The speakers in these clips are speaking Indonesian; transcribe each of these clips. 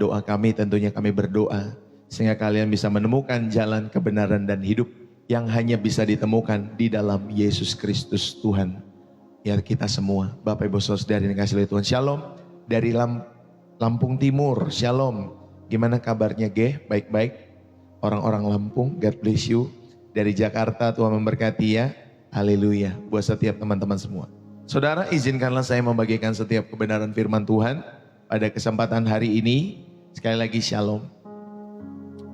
Doa kami tentunya kami berdoa sehingga kalian bisa menemukan jalan kebenaran dan hidup yang hanya bisa ditemukan di dalam Yesus Kristus Tuhan. Ya kita semua, Bapak Ibu Saudara yang dikasihi oleh Tuhan. Shalom dari Lampung Timur, shalom. Gimana kabarnya Ge? Baik-baik. Orang-orang Lampung, God bless you. Dari Jakarta, Tuhan memberkati ya. Haleluya. Buat setiap teman-teman semua. Saudara, izinkanlah saya membagikan setiap kebenaran firman Tuhan pada kesempatan hari ini. Sekali lagi shalom.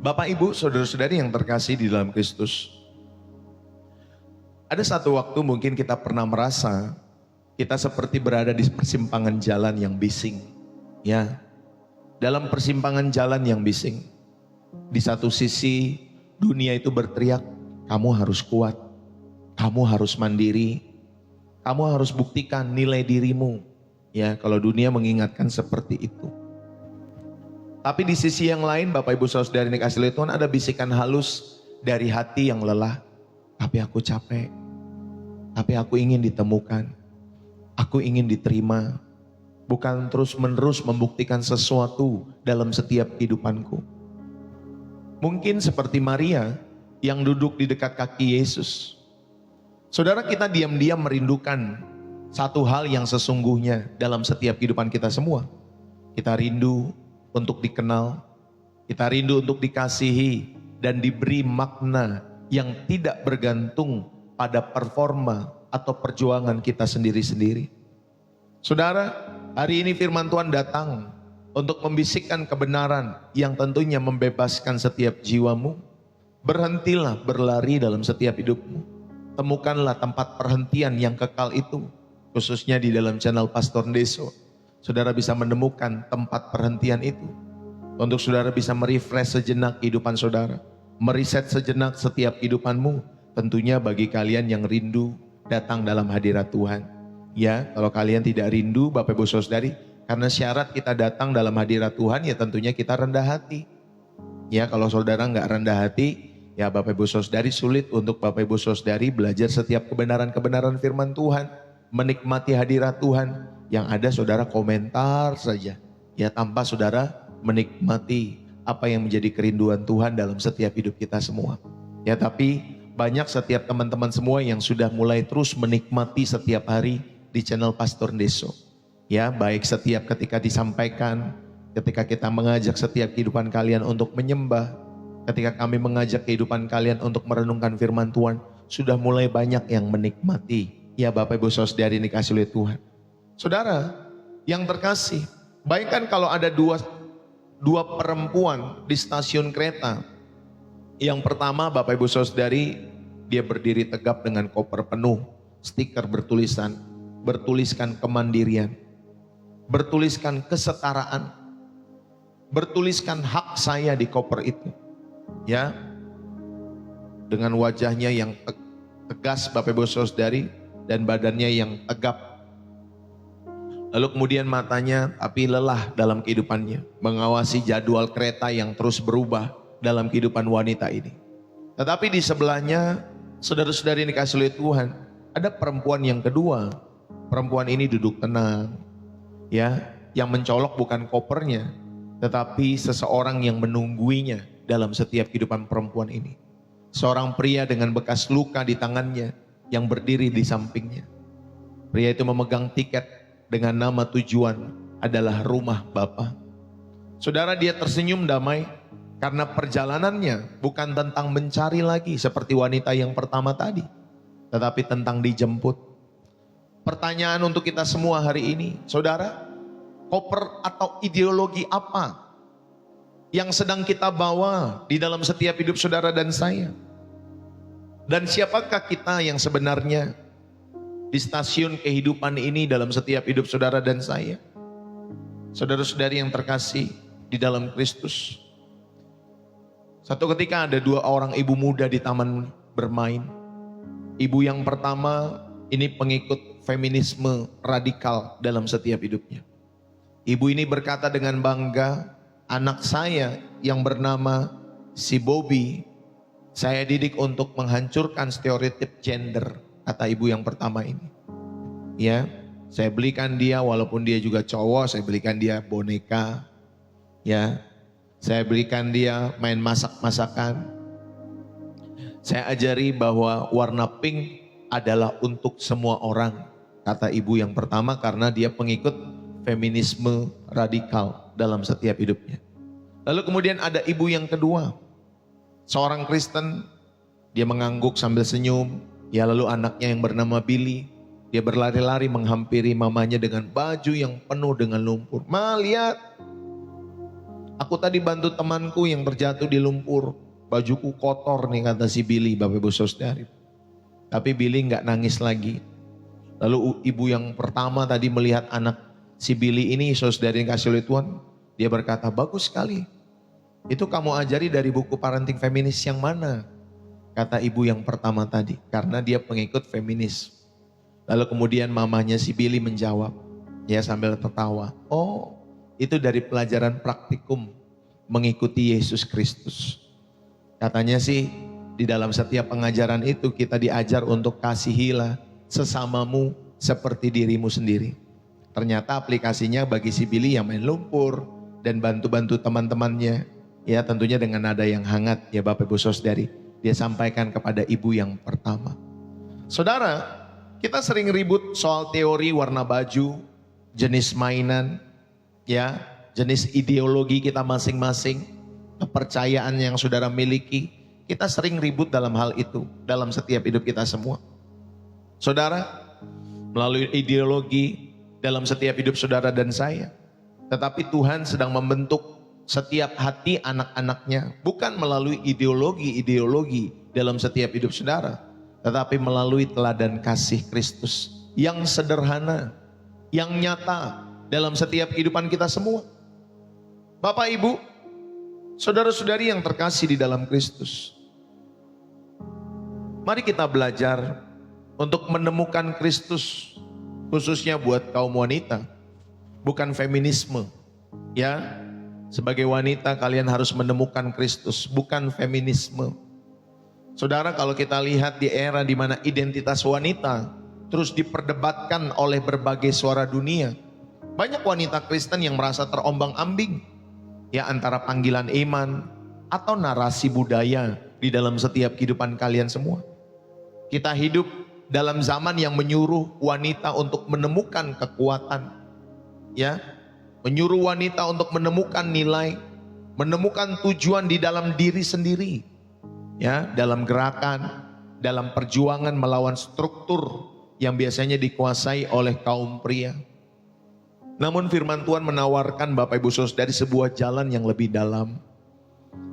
Bapak Ibu, saudara-saudari yang terkasih di dalam Kristus. Ada satu waktu mungkin kita pernah merasa kita seperti berada di persimpangan jalan yang bising. Ya, dalam persimpangan jalan yang bising. Di satu sisi dunia itu berteriak, kamu harus kuat, kamu harus mandiri, kamu harus buktikan nilai dirimu. Ya, kalau dunia mengingatkan seperti itu. Tapi di sisi yang lain, Bapak Ibu Saudara yang dikasihi oleh Tuhan, ada bisikan halus dari hati yang lelah. Tapi aku capek, tapi aku ingin ditemukan, aku ingin diterima, bukan terus-menerus membuktikan sesuatu dalam setiap kehidupanku. Mungkin seperti Maria yang duduk di dekat kaki Yesus. Saudara, kita diam-diam merindukan satu hal yang sesungguhnya dalam setiap kehidupan kita semua. Kita rindu untuk dikenal, kita rindu untuk dikasihi dan diberi makna yang tidak bergantung pada performa atau perjuangan kita sendiri-sendiri. Saudara, hari ini firman Tuhan datang untuk membisikkan kebenaran yang tentunya membebaskan setiap jiwamu. Berhentilah berlari dalam setiap hidupmu. Temukanlah tempat perhentian yang kekal itu, khususnya di dalam channel Pastor Deso. Saudara bisa menemukan tempat perhentian itu. Untuk saudara bisa merefresh sejenak kehidupan saudara. Meriset sejenak setiap kehidupanmu. Tentunya bagi kalian yang rindu datang dalam hadirat Tuhan. Ya, kalau kalian tidak rindu Bapak Ibu Saudari, karena syarat kita datang dalam hadirat Tuhan ya tentunya kita rendah hati. Ya, kalau saudara nggak rendah hati, ya Bapak Ibu Saudari sulit untuk Bapak Ibu Saudari belajar setiap kebenaran-kebenaran firman Tuhan. Menikmati hadirat Tuhan. Yang ada saudara komentar saja. Ya, tanpa saudara menikmati apa yang menjadi kerinduan Tuhan dalam setiap hidup kita semua. Ya, tapi banyak setiap teman-teman semua yang sudah mulai terus menikmati setiap hari di channel Pastor Deso. Ya, baik setiap ketika disampaikan, ketika kita mengajak setiap kehidupan kalian untuk menyembah, ketika kami mengajak kehidupan kalian untuk merenungkan firman Tuhan, sudah mulai banyak yang menikmati. Ya Bapak Ibu Saudari yang dikasihi oleh Tuhan. Saudara yang terkasih, bayangkan kalau ada dua perempuan di stasiun kereta. Yang pertama Bapak Ibu Saudari, dia berdiri tegap dengan koper penuh, stiker bertuliskan kemandirian, bertuliskan kesetaraan, bertuliskan hak saya di koper itu. Ya, dengan wajahnya yang tegas Bapak Ibu Saudari dan badannya yang tegap. Lalu kemudian matanya tapi lelah dalam kehidupannya, mengawasi jadwal kereta yang terus berubah dalam kehidupan wanita ini. Tetapi di sebelahnya, saudara-saudari yang dikasihi oleh Tuhan, ada perempuan yang kedua. Perempuan ini duduk tenang, ya, yang mencolok bukan kopernya, tetapi seseorang yang menungguinya dalam setiap kehidupan perempuan ini. Seorang pria dengan bekas luka di tangannya yang berdiri di sampingnya. Pria itu memegang tiket dengan nama tujuan adalah rumah Bapa. Saudara, dia tersenyum damai karena perjalanannya bukan tentang mencari lagi seperti wanita yang pertama tadi, tetapi tentang dijemput. Pertanyaan untuk kita semua hari ini, saudara, koper atau ideologi apa yang sedang kita bawa di dalam setiap hidup saudara dan saya? Dan siapakah kita yang sebenarnya di stasiun kehidupan ini dalam setiap hidup saudara dan saya? Saudara-saudari yang terkasih di dalam Kristus. Satu ketika ada dua orang ibu muda di taman bermain. Ibu yang pertama ini pengikut feminisme radikal dalam setiap hidupnya. Ibu ini berkata dengan bangga, anak saya yang bernama si Bobby, saya didik untuk menghancurkan stereotip gender. Kata ibu yang pertama ini. Ya, saya belikan dia walaupun dia juga cowok, saya belikan dia boneka. Ya, saya berikan dia main masak-masakan. Saya ajari bahwa warna pink adalah untuk semua orang, kata ibu yang pertama, karena dia pengikut feminisme radikal dalam setiap hidupnya. Lalu kemudian ada ibu yang kedua, seorang Kristen, dia mengangguk sambil senyum. Ya, lalu anaknya yang bernama Billy, dia berlari-lari menghampiri mamanya dengan baju yang penuh dengan lumpur. Ma, lihat, aku tadi bantu temanku yang terjatuh di lumpur. Bajuku kotor nih, kata si Billy, Bapak Ibu Saudara. Tapi Billy nggak nangis lagi. Lalu ibu yang pertama tadi melihat anak si Billy ini, saudara yang kasih oleh Tuhan, dia berkata, bagus sekali. Itu kamu ajari dari buku parenting feminis yang mana? Kata ibu yang pertama tadi, karena dia pengikut feminis. Lalu kemudian mamanya si Billy menjawab, ya sambil tertawa, oh itu dari pelajaran praktikum mengikuti Yesus Kristus. Katanya sih di dalam setiap pengajaran itu kita diajar untuk kasihilah sesamamu seperti dirimu sendiri. Ternyata aplikasinya bagi si Billy yang main lumpur dan bantu-bantu teman-temannya, ya tentunya dengan nada yang hangat ya Bapak Ibu Saudari, dia sampaikan kepada ibu yang pertama. Saudara, kita sering ribut soal teori warna baju, jenis mainan, ya, jenis ideologi kita masing-masing, kepercayaan yang saudara miliki. Kita sering ribut dalam hal itu, dalam setiap hidup kita semua. Saudara, melalui ideologi dalam setiap hidup saudara dan saya. Tetapi Tuhan sedang membentuk setiap hati anak-anaknya, bukan melalui ideologi-ideologi dalam setiap hidup saudara, tetapi melalui teladan kasih Kristus yang sederhana, yang nyata dalam setiap kehidupan kita semua. Bapak Ibu, saudara-saudari yang terkasih di dalam Kristus, mari kita belajar untuk menemukan Kristus, khususnya buat kaum wanita, bukan feminisme. Ya, sebagai wanita kalian harus menemukan Kristus, bukan feminisme. Saudara, kalau kita lihat di era di mana identitas wanita terus diperdebatkan oleh berbagai suara dunia, banyak wanita Kristen yang merasa terombang-ambing, ya antara panggilan iman atau narasi budaya di dalam setiap kehidupan kalian semua. Kita hidup dalam zaman yang menyuruh wanita untuk menemukan kekuatan, ya, menyuruh wanita untuk menemukan nilai, menemukan tujuan di dalam diri sendiri, ya, dalam gerakan, dalam perjuangan melawan struktur yang biasanya dikuasai oleh kaum pria. Namun firman Tuhan menawarkan Bapak Ibu Saudara dari sebuah jalan yang lebih dalam,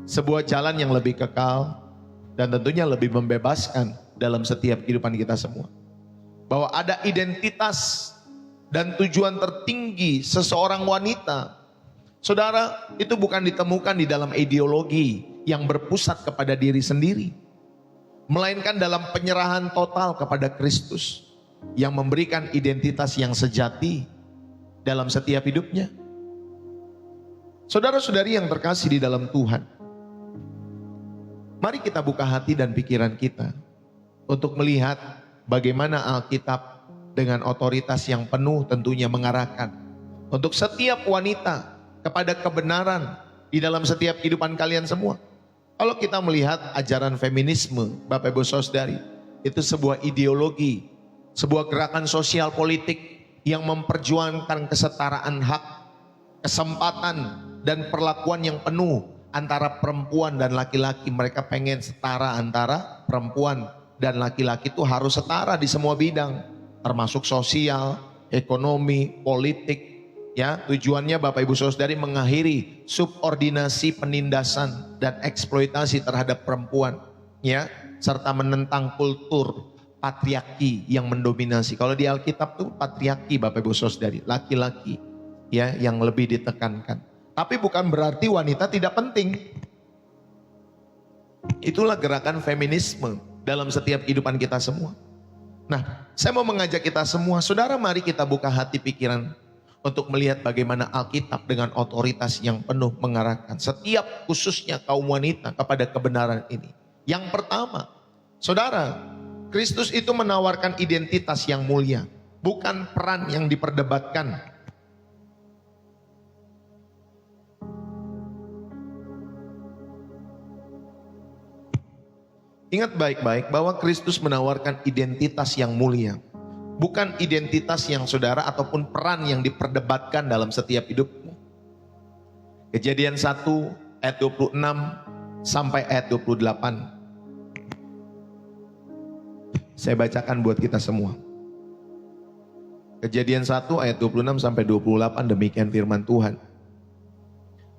sebuah jalan yang lebih kekal, dan tentunya lebih membebaskan dalam setiap kehidupan kita semua. Bahwa ada identitas dan tujuan tertinggi seseorang wanita, saudara, itu bukan ditemukan di dalam ideologi yang berpusat kepada diri sendiri, melainkan dalam penyerahan total kepada Kristus yang memberikan identitas yang sejati dalam setiap hidupnya. Saudara-saudari yang terkasih di dalam Tuhan, mari kita buka hati dan pikiran kita untuk melihat bagaimana Alkitab dengan otoritas yang penuh tentunya mengarahkan untuk setiap wanita kepada kebenaran di dalam setiap kehidupan kalian semua. Kalau kita melihat ajaran feminisme, Bapak Ibu Saudari, itu sebuah ideologi, sebuah gerakan sosial politik yang memperjuangkan kesetaraan hak, kesempatan, dan perlakuan yang penuh antara perempuan dan laki-laki. Mereka pengen setara antara perempuan dan laki-laki, itu harus setara di semua bidang, termasuk sosial, ekonomi, politik. Ya, tujuannya Bapak Ibu Saudari mengakhiri subordinasi, penindasan, dan eksploitasi terhadap perempuan, ya, serta menentang kultur patriarki yang mendominasi. Kalau di Alkitab tuh patriarki Bapak Ibu Saudari, laki-laki, ya, yang lebih ditekankan. Tapi bukan berarti wanita tidak penting. Itulah gerakan feminisme dalam setiap kehidupan kita semua. Nah, saya mau mengajak kita semua, saudara, mari kita buka hati pikiran untuk melihat bagaimana Alkitab dengan otoritas yang penuh mengarahkan setiap, khususnya kaum wanita, kepada kebenaran ini. Yang pertama, saudara, Kristus itu menawarkan identitas yang mulia, bukan peran yang diperdebatkan. Ingat baik-baik bahwa Kristus menawarkan identitas yang mulia. Bukan identitas yang saudara ataupun peran yang diperdebatkan dalam setiap hidupmu. Kejadian 1 ayat 26 sampai ayat 28. Saya bacakan buat kita semua. Kejadian 1 ayat 26 sampai 28, demikian firman Tuhan.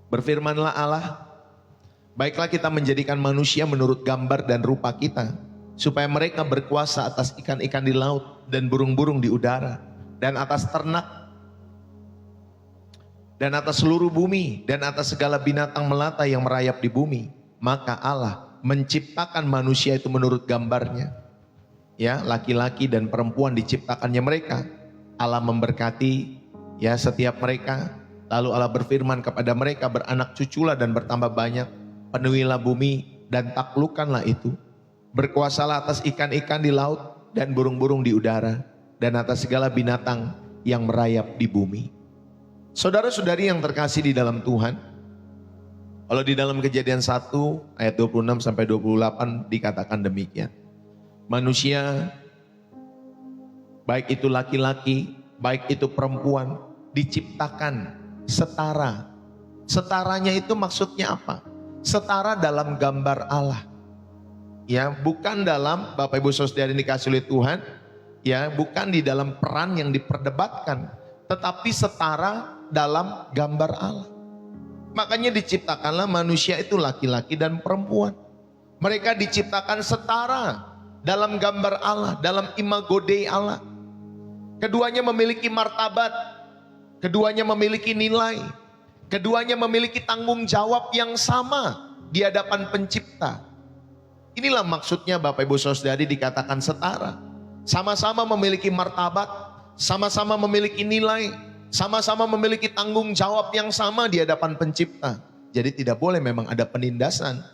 Berfirmanlah Allah, baiklah kita menjadikan manusia menurut gambar dan rupa kita, supaya mereka berkuasa atas ikan-ikan di laut dan burung-burung di udara, dan atas ternak, dan atas seluruh bumi, dan atas segala binatang melata yang merayap di bumi. Maka Allah menciptakan manusia itu menurut gambarnya. Ya, laki-laki dan perempuan diciptakannya mereka. Allah memberkati ya setiap mereka. Lalu Allah berfirman kepada mereka, beranak cuculah dan bertambah banyak, penuhilah bumi dan taklukkanlah itu. Berkuasalah atas ikan-ikan di laut dan burung-burung di udara, dan atas segala binatang yang merayap di bumi. Saudara-saudari yang terkasih di dalam Tuhan, kalau di dalam Kejadian 1 ayat 26 sampai 28 dikatakan demikian. Manusia, baik itu laki-laki, baik itu perempuan, diciptakan setara. Setaranya itu maksudnya apa? Setara dalam gambar Allah. Ya, bukan dalam, Bapak Ibu Saudara yang dikasih oleh Tuhan, ya, bukan di dalam peran yang diperdebatkan, tetapi setara dalam gambar Allah. Makanya diciptakanlah manusia itu laki-laki dan perempuan. Mereka diciptakan setara dalam gambar Allah, dalam imago Dei Allah. Keduanya memiliki martabat, keduanya memiliki nilai, keduanya memiliki tanggung jawab yang sama di hadapan pencipta. Inilah maksudnya Bapak Ibu Saudari dikatakan setara. Sama-sama memiliki martabat, sama-sama memiliki nilai, sama-sama memiliki tanggung jawab yang sama di hadapan pencipta. Jadi tidak boleh memang ada penindasan.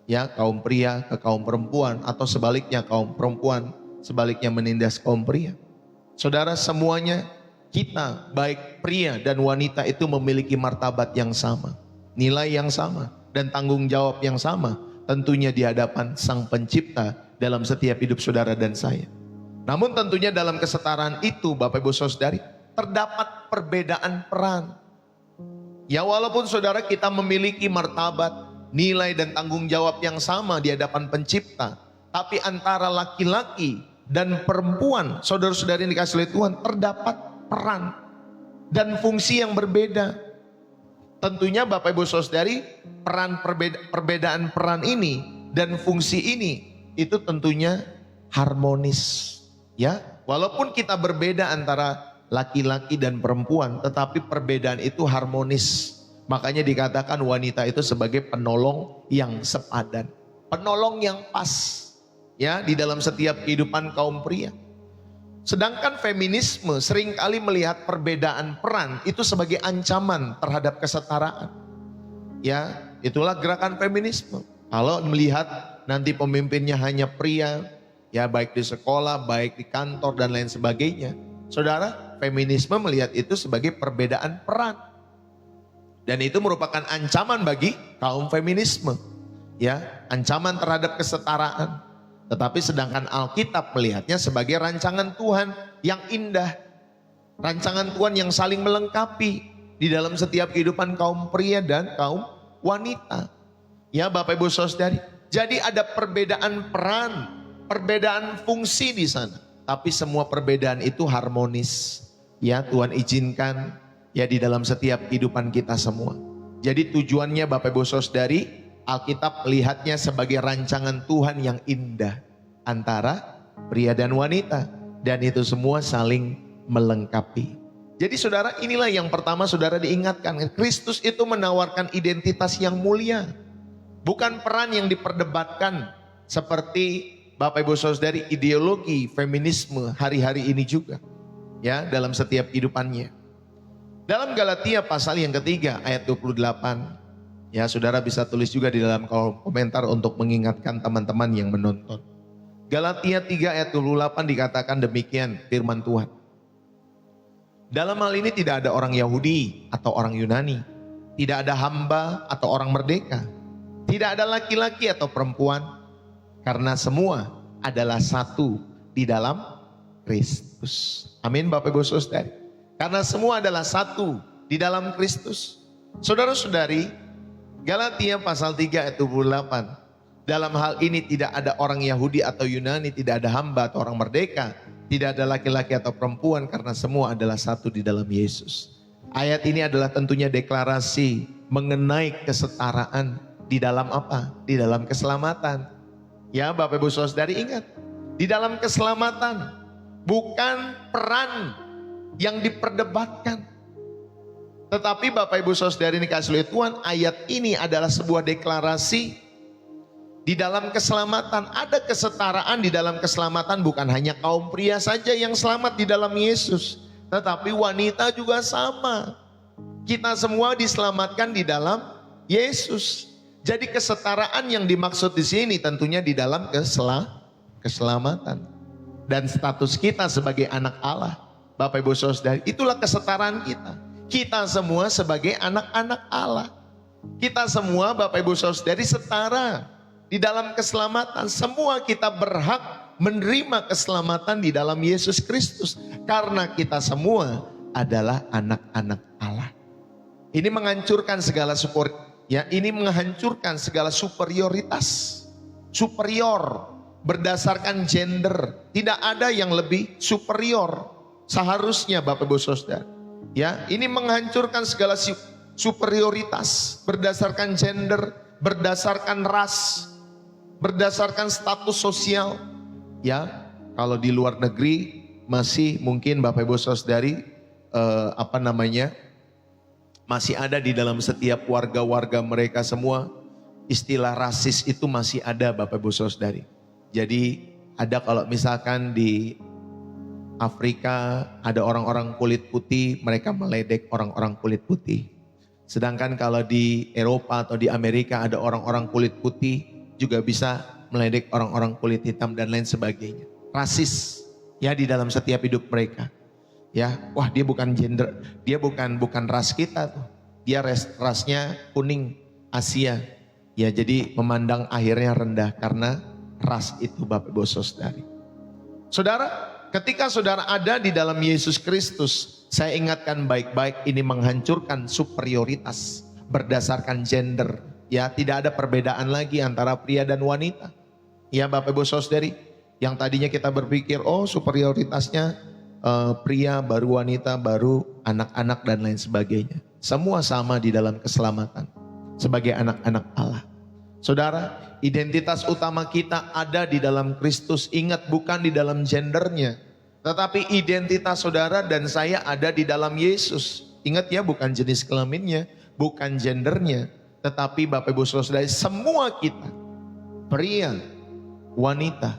Ya, kaum pria ke kaum perempuan, atau sebaliknya kaum perempuan sebaliknya menindas kaum pria. Saudara, semuanya kita baik pria dan wanita itu memiliki martabat yang sama, nilai yang sama, dan tanggung jawab yang sama. Tentunya di hadapan Sang Pencipta dalam setiap hidup saudara dan saya. Namun tentunya dalam kesetaraan itu Bapak Ibu Saudari terdapat perbedaan peran. Ya, walaupun saudara kita memiliki martabat, nilai dan tanggung jawab yang sama di hadapan Pencipta, tapi antara laki-laki dan perempuan, saudara-saudari yang dikasih oleh Tuhan, terdapat peran dan fungsi yang berbeda. Tentunya Bapak Ibu Saudari, perbedaan peran ini dan fungsi ini itu tentunya harmonis. Ya, walaupun kita berbeda antara laki-laki dan perempuan, tetapi perbedaan itu harmonis. Makanya dikatakan wanita itu sebagai penolong yang sepadan, penolong yang pas, ya, di dalam setiap kehidupan kaum pria. Sedangkan feminisme seringkali melihat perbedaan peran itu sebagai ancaman terhadap kesetaraan. Ya, itulah gerakan feminisme. Kalau melihat nanti pemimpinnya hanya pria, ya, baik di sekolah, baik di kantor dan lain sebagainya. Saudara, feminisme melihat itu sebagai perbedaan peran. Dan itu merupakan ancaman bagi kaum feminisme. Ya, ancaman terhadap kesetaraan. Tetapi sedangkan Alkitab melihatnya sebagai rancangan Tuhan yang indah. Rancangan Tuhan yang saling melengkapi di dalam setiap kehidupan kaum pria dan kaum wanita. Ya, Bapak Ibu Saudari. Jadi ada perbedaan peran, perbedaan fungsi di sana. Tapi semua perbedaan itu harmonis. Ya, Tuhan izinkan ya di dalam setiap kehidupan kita semua. Jadi tujuannya Bapak Ibu Saudari, Alkitab melihatnya sebagai rancangan Tuhan yang indah antara pria dan wanita. Dan itu semua saling melengkapi. Jadi saudara, inilah yang pertama saudara diingatkan. Kristus itu menawarkan identitas yang mulia. Bukan peran yang diperdebatkan seperti Bapak Ibu Saudari ideologi feminisme hari-hari ini juga. Ya, dalam setiap kehidupannya. Dalam Galatia pasal yang ketiga ayat 28. Ya, saudara bisa tulis juga di dalam kolom komentar untuk mengingatkan teman-teman yang menonton. Galatia 3 ayat 28 dikatakan demikian firman Tuhan. Dalam hal ini tidak ada orang Yahudi atau orang Yunani. Tidak ada hamba atau orang merdeka. Tidak ada laki-laki atau perempuan. Karena semua adalah satu di dalam Kristus. Amin Bapak Ibu Saudari. Karena semua adalah satu di dalam Kristus. Saudara-saudari, Galatia pasal 3 ayat 28. Dalam hal ini tidak ada orang Yahudi atau Yunani, tidak ada hamba atau orang merdeka, tidak ada laki-laki atau perempuan, karena semua adalah satu di dalam Yesus. Ayat ini adalah tentunya deklarasi mengenai kesetaraan di dalam apa? Di dalam keselamatan. Ya Bapak Ibu Saudari, ingat, di dalam keselamatan, bukan peran yang diperdebatkan. Tetapi Bapak Ibu Saudari ini kasih oleh Tuhan, ayat ini adalah sebuah deklarasi. Di dalam keselamatan, ada kesetaraan di dalam keselamatan, bukan hanya kaum pria saja yang selamat di dalam Yesus, tetapi wanita juga sama. Kita semua diselamatkan di dalam Yesus. Jadi kesetaraan yang dimaksud di sini tentunya di dalam keselamatan. Dan status kita sebagai anak Allah, Bapak Ibu Saudari, itulah kesetaraan kita. Kita semua sebagai anak-anak Allah. Kita semua Bapak Ibu Saudari setara di dalam keselamatan. Semua kita berhak menerima keselamatan di dalam Yesus Kristus. Karena kita semua adalah anak-anak Allah. Ini menghancurkan segala ini menghancurkan segala superioritas. Superior berdasarkan gender. Tidak ada yang lebih superior. Seharusnya Bapak Ibu Saudara. Ya, ini menghancurkan segala superioritas berdasarkan gender, berdasarkan ras, berdasarkan status sosial. Ya, kalau di luar negeri masih mungkin Bapak Ibu Saudari masih ada di dalam setiap warga-warga mereka semua, istilah rasis itu masih ada Bapak Ibu Saudari. Jadi ada kalau misalkan di Afrika ada orang-orang kulit putih, mereka meledek orang-orang kulit putih. Sedangkan kalau di Eropa atau di Amerika ada orang-orang kulit putih juga bisa meledek orang-orang kulit hitam dan lain sebagainya. Rasis ya di dalam setiap hidup mereka. Ya, wah dia bukan gender, dia bukan ras kita tuh. Dia rasnya kuning Asia. Ya, jadi memandang akhirnya rendah karena ras itu Bapak Ibu Saudari. Saudara, ketika saudara ada di dalam Yesus Kristus, saya ingatkan baik-baik, ini menghancurkan superioritas berdasarkan gender. Ya, tidak ada perbedaan lagi antara pria dan wanita. Ya Bapak Ibu Saudari, yang tadinya kita berpikir, oh superioritasnya pria, baru wanita, baru anak-anak dan lain sebagainya. Semua sama di dalam keselamatan sebagai anak-anak Allah. Saudara, identitas utama kita ada di dalam Kristus. Ingat, bukan di dalam gendernya, tetapi identitas saudara dan saya ada di dalam Yesus. Ingat ya, bukan jenis kelaminnya, bukan gendernya, tetapi Bapak Ibu Saudara, semua kita, pria, wanita,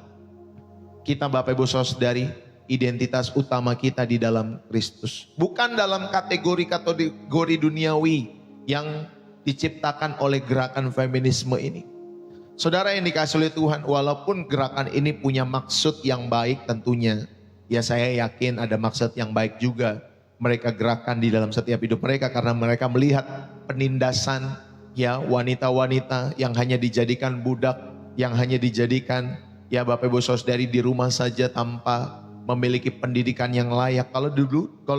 kita Bapak Ibu Saudari, identitas utama kita di dalam Kristus. Bukan dalam kategori duniawi yang diciptakan oleh gerakan feminisme ini. Saudara yang dikasih oleh Tuhan, walaupun gerakan ini punya maksud yang baik tentunya, ya saya yakin ada maksud yang baik juga mereka gerakan di dalam setiap hidup mereka, karena mereka melihat penindasan ya wanita-wanita yang hanya dijadikan budak, yang hanya dijadikan ya Bapak Ibu Saudari di rumah saja tanpa memiliki pendidikan yang layak. Kalau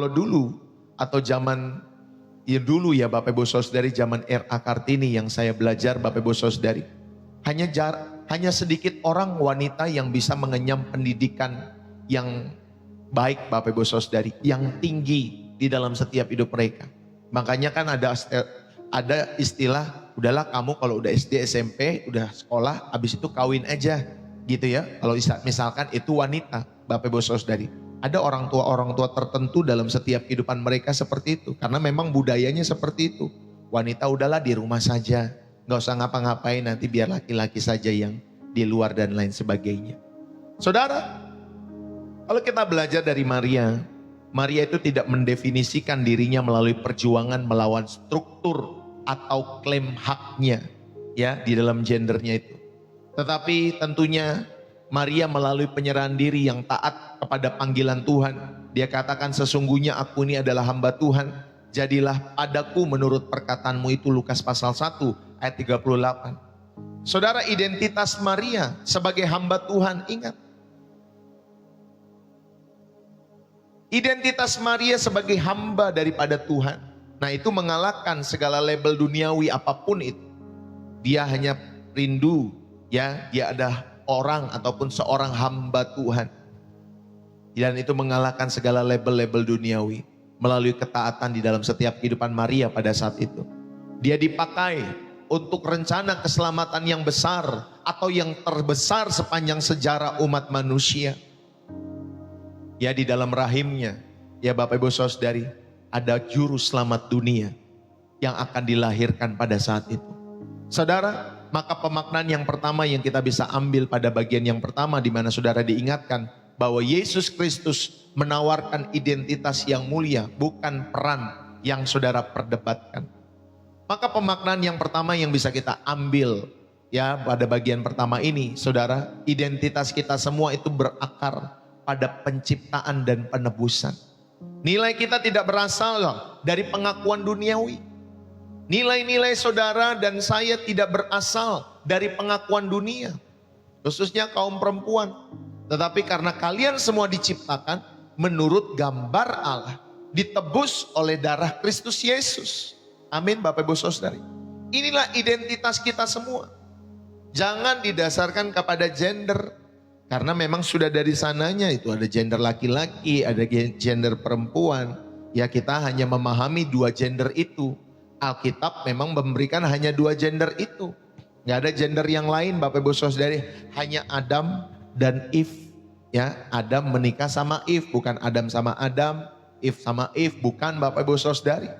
dulu atau zaman dulu ya Bapak Ibu Saudari, zaman R.A. Kartini yang saya belajar Bapak Ibu Saudari, hanya sedikit orang wanita yang bisa mengenyam pendidikan yang baik Bapak Ibu Saudari, yang tinggi di dalam setiap hidup mereka. Makanya kan ada istilah, udahlah kamu kalau udah SD SMP udah sekolah, habis itu kawin aja gitu ya. Kalau misalkan itu wanita Bapak Ibu Saudari, ada orang tua tertentu dalam setiap kehidupan mereka seperti itu, karena memang budayanya seperti itu. Wanita udahlah di rumah saja, gak usah ngapa-ngapain, nanti biar laki-laki saja yang di luar dan lain sebagainya. Saudara, kalau kita belajar dari Maria itu tidak mendefinisikan dirinya melalui perjuangan melawan struktur atau klaim haknya ya di dalam gendernya itu. Tetapi tentunya Maria melalui penyerahan diri yang taat kepada panggilan Tuhan. Dia katakan, sesungguhnya aku ini adalah hamba Tuhan, jadilah padaku menurut perkataanmu itu. Lukas pasal 1 ayat 38. Saudara, identitas Maria sebagai hamba Tuhan, ingat. Identitas Maria sebagai hamba daripada Tuhan. Nah, itu mengalahkan segala label duniawi apapun itu. Dia hanya rindu, ya, dia ada orang ataupun seorang hamba Tuhan. Dan itu mengalahkan segala label-label duniawi melalui ketaatan di dalam setiap kehidupan Maria pada saat itu. Dia dipakai untuk rencana keselamatan yang besar atau yang terbesar sepanjang sejarah umat manusia. Ya, di dalam rahimnya, ya Bapak Ibu Saudari, ada juru selamat dunia yang akan dilahirkan pada saat itu. Saudara, maka pemaknaan yang pertama yang kita bisa ambil pada bagian yang pertama, di mana saudara diingatkan bahwa Yesus Kristus menawarkan identitas yang mulia, bukan peran yang saudara perdebatkan. Maka pemaknaan yang pertama yang bisa kita ambil, ya, pada bagian pertama ini, saudara, identitas kita semua itu berakar pada penciptaan dan penebusan. Nilai kita tidak berasal dari pengakuan duniawi. Nilai-nilai saudara dan saya tidak berasal dari pengakuan dunia, khususnya kaum perempuan. Tetapi karena kalian semua diciptakan menurut gambar Allah, ditebus oleh darah Kristus Yesus. Amin, Bapak Ibu Saudari. Inilah identitas kita semua. Jangan didasarkan kepada gender. Karena memang sudah dari sananya itu ada gender laki-laki, ada gender perempuan. Ya, kita hanya memahami dua gender itu. Alkitab memang memberikan hanya dua gender itu. Nggak ada gender yang lain, Bapak Ibu Saudari. Hanya Adam dan Eve. Ya, Adam menikah sama Eve, bukan Adam sama Adam, Eve sama Eve, bukan, Bapak Ibu Saudari.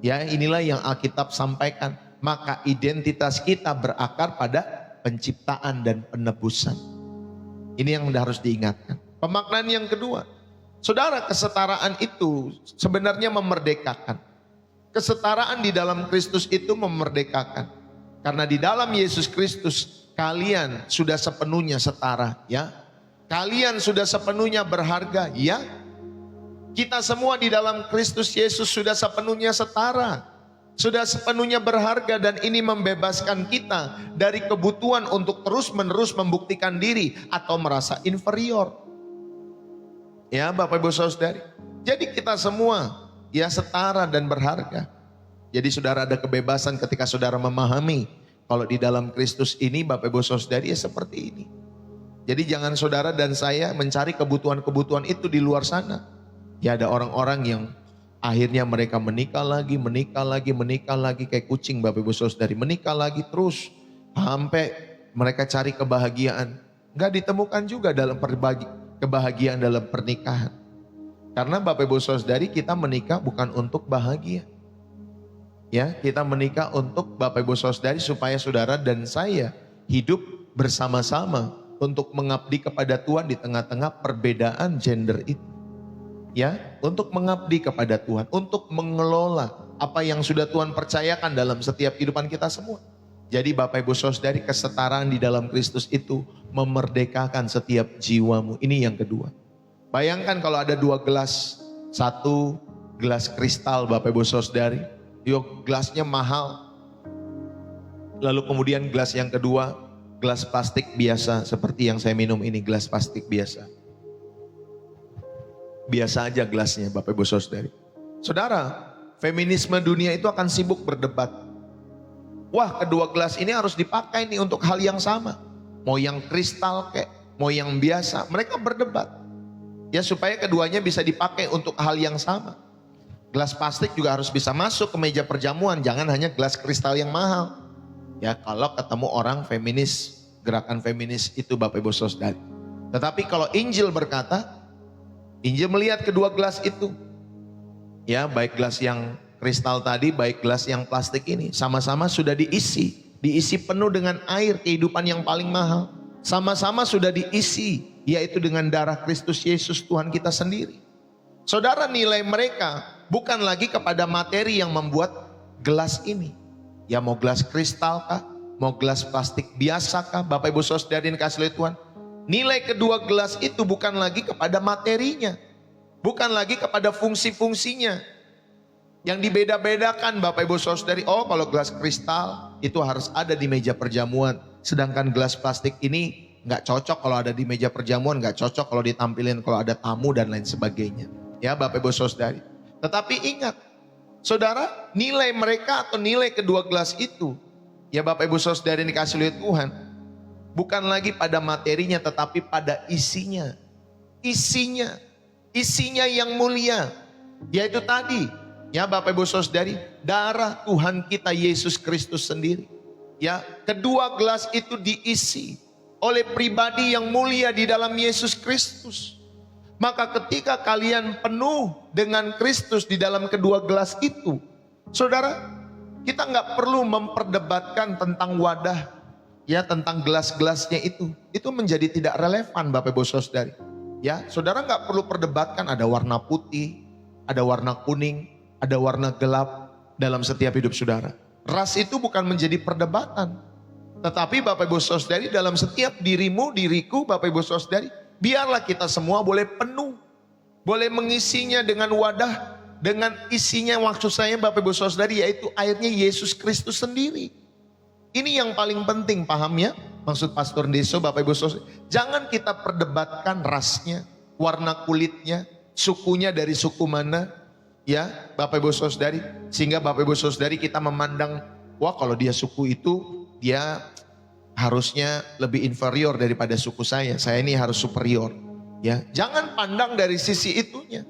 Ya, inilah yang Alkitab sampaikan. Maka identitas kita berakar pada penciptaan dan penebusan. Ini yang harus diingatkan. Pemaknaan yang kedua, saudara, kesetaraan itu sebenarnya memerdekakan. Kesetaraan di dalam Kristus itu memerdekakan. Karena di dalam Yesus Kristus kalian sudah sepenuhnya setara, ya. Kalian sudah sepenuhnya berharga, ya. Kita semua di dalam Kristus Yesus sudah sepenuhnya setara. Sudah sepenuhnya berharga, dan ini membebaskan kita dari kebutuhan untuk terus-menerus membuktikan diri atau merasa inferior. Ya, Bapak Ibu Saudari. Jadi kita semua ya setara dan berharga. Jadi saudara ada kebebasan ketika saudara memahami kalau di dalam Kristus ini, Bapak Ibu Saudari, ya seperti ini. Jadi jangan saudara dan saya mencari kebutuhan-kebutuhan itu di luar sana. Ya, ada orang-orang yang akhirnya mereka menikah lagi kayak kucing, Bapak Ibu Saudari. Menikah lagi terus sampai mereka cari kebahagiaan. Gak ditemukan juga dalam kebahagiaan dalam pernikahan. Karena Bapak Ibu Saudari, kita menikah bukan untuk bahagia. Ya, kita menikah untuk Bapak Ibu Saudari supaya saudara dan saya hidup bersama-sama untuk mengabdi kepada Tuhan di tengah-tengah perbedaan gender itu. Ya, untuk mengabdi kepada Tuhan, untuk mengelola apa yang sudah Tuhan percayakan dalam setiap kehidupan kita semua. Jadi Bapak Ibu Saudari, kesetaraan di dalam Kristus itu memerdekakan setiap jiwamu. Ini yang kedua. Bayangkan kalau ada dua gelas, satu gelas kristal, Bapak Ibu Saudari, yuk gelasnya mahal. Lalu kemudian gelas yang kedua, gelas plastik biasa seperti yang saya minum ini, gelas plastik biasa. Biasa aja gelasnya, Bapak Ibu Saudari. Saudara, feminisme dunia itu akan sibuk berdebat. Wah, kedua gelas ini harus dipakai nih untuk hal yang sama. Mau yang kristal kek, mau yang biasa. Mereka berdebat. Ya, supaya keduanya bisa dipakai untuk hal yang sama. Gelas plastik juga harus bisa masuk ke meja perjamuan. Jangan hanya gelas kristal yang mahal. Ya, kalau ketemu orang feminis, gerakan feminis itu, Bapak Ibu Saudari. Tetapi kalau Injil berkata, Injil melihat kedua gelas itu. Ya, baik gelas yang kristal tadi, baik gelas yang plastik ini. Sama-sama sudah diisi. Diisi penuh dengan air kehidupan yang paling mahal. Sama-sama sudah diisi, yaitu dengan darah Kristus Yesus Tuhan kita sendiri. Saudara, nilai mereka bukan lagi kepada materi yang membuat gelas ini. Ya, mau gelas kristal kah? Mau gelas plastik biasa kah? Bapak Ibu Saudari yang dikasihi oleh Tuhan. Nilai kedua gelas itu bukan lagi kepada materinya. Bukan lagi kepada fungsi-fungsinya. Yang dibeda-bedakan Bapak Ibu Saudari, oh kalau gelas kristal itu harus ada di meja perjamuan. Sedangkan gelas plastik ini nggak cocok kalau ada di meja perjamuan, nggak cocok kalau ditampilin kalau ada tamu dan lain sebagainya. Ya Bapak Ibu Saudari. Tetapi ingat, saudara, nilai mereka atau nilai kedua gelas itu, ya Bapak Ibu Saudari dikasih oleh Tuhan, bukan lagi pada materinya tetapi pada isinya. Isinya yang mulia, yaitu tadi, ya Bapak Ibu Saudari, darah Tuhan kita Yesus Kristus sendiri. Ya, kedua gelas itu diisi oleh pribadi yang mulia di dalam Yesus Kristus. Maka ketika kalian penuh dengan Kristus di dalam kedua gelas itu, saudara, kita nggak perlu memperdebatkan tentang wadah, ya tentang gelas-gelasnya itu menjadi tidak relevan Bapak Ibu Saudari. Ya, saudara nggak perlu perdebatkan ada warna putih, ada warna kuning, ada warna gelap dalam setiap hidup saudara. Ras itu bukan menjadi perdebatan. Tetapi Bapak Ibu Saudari, dalam setiap dirimu, diriku, Bapak Ibu Saudari, biarlah kita semua boleh penuh, boleh mengisinya dengan wadah, dengan isinya maksud saya Bapak Ibu Saudari, yaitu airnya Yesus Kristus sendiri. Ini yang paling penting, paham ya? Maksud Pastor Deso, Bapak Ibu Saudari, jangan kita perdebatkan rasnya, warna kulitnya, sukunya dari suku mana, ya Bapak Ibu Saudari, sehingga Bapak Ibu Saudari kita memandang, wah kalau dia suku itu, dia harusnya lebih inferior daripada suku saya ini harus superior. Ya, jangan pandang dari sisi itunya.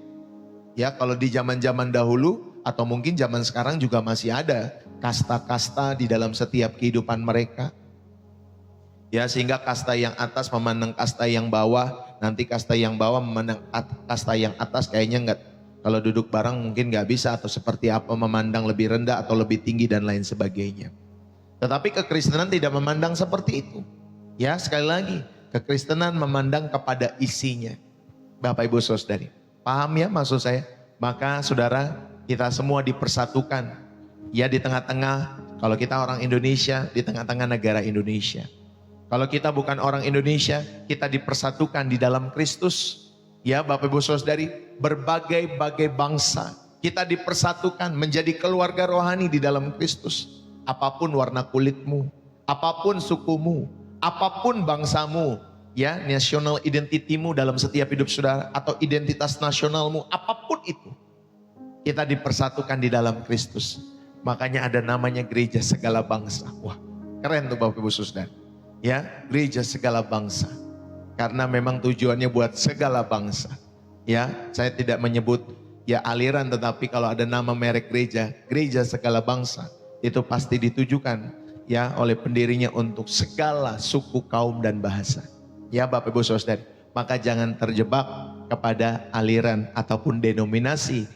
Ya, kalau di zaman-zaman dahulu atau mungkin zaman sekarang juga masih ada kasta-kasta di dalam setiap kehidupan mereka. Ya, sehingga kasta yang atas memandang kasta yang bawah, nanti kasta yang bawah memandang kasta yang atas, kayaknya enggak, kalau duduk bareng mungkin nggak bisa, atau seperti apa, memandang lebih rendah atau lebih tinggi dan lain sebagainya. Tetapi kekristenan tidak memandang seperti itu. Ya, sekali lagi, kekristenan memandang kepada isinya. Bapak Ibu Saudari, paham ya maksud saya? Maka saudara, kita semua dipersatukan. Ya, di tengah-tengah, kalau kita orang Indonesia, di tengah-tengah negara Indonesia. Kalau kita bukan orang Indonesia, kita dipersatukan di dalam Kristus. Ya Bapak Ibu Saudari, berbagai-bagai bangsa, kita dipersatukan menjadi keluarga rohani di dalam Kristus. Apapun warna kulitmu, apapun sukumu, apapun bangsamu, ya national identitimu dalam setiap hidup saudara, atau identitas nasionalmu, apapun itu, kita dipersatukan di dalam Kristus. Makanya ada namanya gereja segala bangsa. Wah, keren tuh Bapak Ibu Saudara. Ya, gereja segala bangsa. Karena memang tujuannya buat segala bangsa. Ya, saya tidak menyebut ya aliran, tetapi kalau ada nama merek gereja, gereja segala bangsa, itu pasti ditujukan ya oleh pendirinya untuk segala suku, kaum dan bahasa. Ya Bapak Ibu Saudari, maka jangan terjebak kepada aliran ataupun denominasi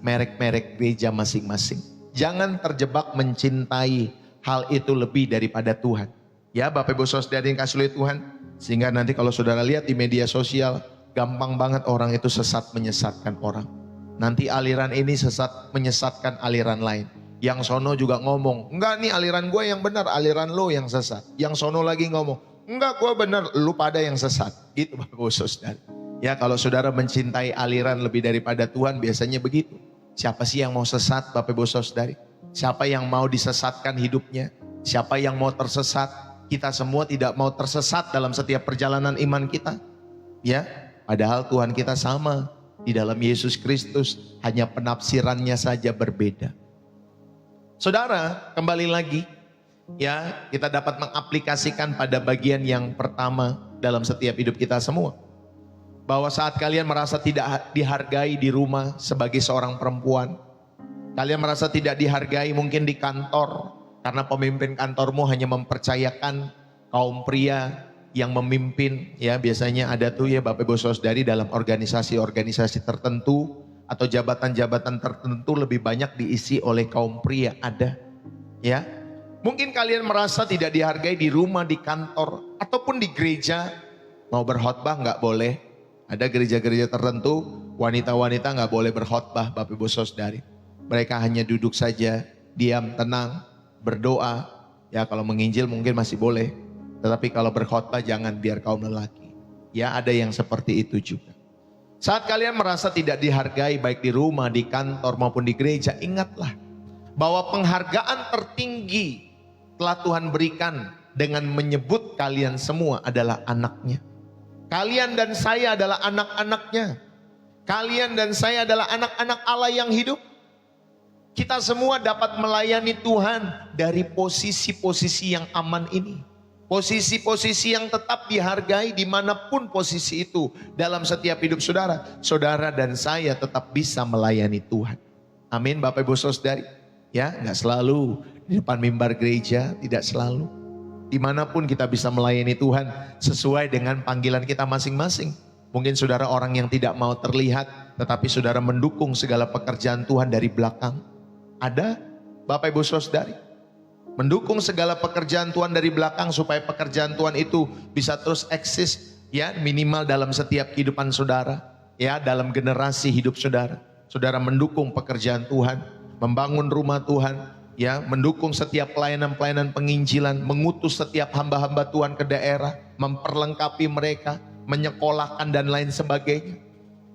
merek-merek gereja masing-masing. Jangan terjebak mencintai hal itu lebih daripada Tuhan. Ya Bapak Ibu Saudari yang kasih oleh Tuhan, sehingga nanti kalau saudara lihat di media sosial, gampang banget orang itu sesat menyesatkan orang. Nanti aliran ini sesat menyesatkan aliran lain. Yang sono juga ngomong, enggak nih aliran gue yang benar, aliran lo yang sesat. Yang sono lagi ngomong, enggak gue benar, lu pada yang sesat. Gitu Bapak Ibu Saudara. Ya, kalau saudara mencintai aliran lebih daripada Tuhan, biasanya begitu. Siapa sih yang mau sesat Bapak Ibu Saudari? Siapa yang mau disesatkan hidupnya? Siapa yang mau tersesat? Kita semua tidak mau tersesat dalam setiap perjalanan iman kita. Ya, padahal Tuhan kita sama di dalam Yesus Kristus, hanya penafsirannya saja berbeda. Saudara, kembali lagi, ya kita dapat mengaplikasikan pada bagian yang pertama dalam setiap hidup kita semua. Bahwa saat kalian merasa tidak dihargai di rumah sebagai seorang perempuan, kalian merasa tidak dihargai mungkin di kantor, karena pemimpin kantormu hanya mempercayakan kaum pria yang memimpin, ya biasanya ada tuh ya Bapak Ibu Saudari dalam organisasi-organisasi tertentu, atau jabatan-jabatan tertentu lebih banyak diisi oleh kaum pria, ada. Ya, mungkin kalian merasa tidak dihargai di rumah, di kantor, ataupun di gereja. Mau berkhotbah nggak boleh. Ada gereja-gereja tertentu, wanita-wanita nggak boleh berkhotbah Bapak Ibu Saudari. Mereka hanya duduk saja, diam, tenang, berdoa. Ya kalau menginjil mungkin masih boleh. Tetapi kalau berkhotbah jangan, biar kaum lelaki. Ya ada yang seperti itu juga. Saat kalian merasa tidak dihargai baik di rumah, di kantor maupun di gereja, ingatlah bahwa penghargaan tertinggi telah Tuhan berikan dengan menyebut kalian semua adalah anaknya. Kalian dan saya adalah anak-anaknya. Kalian dan saya adalah anak-anak Allah yang hidup. Kita semua dapat melayani Tuhan dari posisi-posisi yang aman ini. Posisi-posisi yang tetap dihargai dimanapun posisi itu dalam setiap hidup saudara. Saudara dan saya tetap bisa melayani Tuhan. Amin Bapak Ibu Saudari. Ya, gak selalu di depan mimbar gereja, tidak selalu. Dimanapun kita bisa melayani Tuhan sesuai dengan panggilan kita masing-masing. Mungkin saudara orang yang tidak mau terlihat, tetapi saudara mendukung segala pekerjaan Tuhan dari belakang. Ada Bapak Ibu Saudari. Mendukung segala pekerjaan Tuhan dari belakang supaya pekerjaan Tuhan itu bisa terus eksis, ya, minimal dalam setiap kehidupan saudara, ya, dalam generasi hidup saudara. Saudara mendukung pekerjaan Tuhan, membangun rumah Tuhan, ya, mendukung setiap pelayanan-pelayanan penginjilan, mengutus setiap hamba-hamba Tuhan ke daerah, memperlengkapi mereka, menyekolahkan dan lain sebagainya.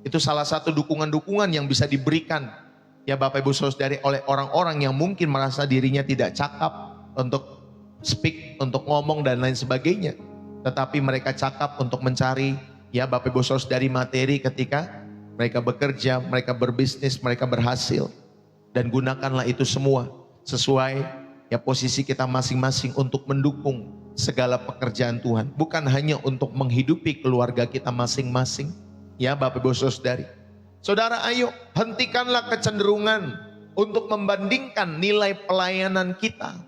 Itu salah satu dukungan-dukungan yang bisa diberikan, ya Bapak Ibu Saudari, oleh orang-orang yang mungkin merasa dirinya tidak cakap untuk speak, untuk ngomong dan lain sebagainya. Tetapi mereka cakap untuk mencari, ya Bapak Ibu Saudari, materi ketika mereka bekerja, mereka berbisnis, mereka berhasil. Dan gunakanlah itu semua sesuai ya posisi kita masing-masing untuk mendukung segala pekerjaan Tuhan. Bukan hanya untuk menghidupi keluarga kita masing-masing, ya Bapak Ibu Saudari. Saudara, ayo hentikanlah kecenderungan untuk membandingkan nilai pelayanan kita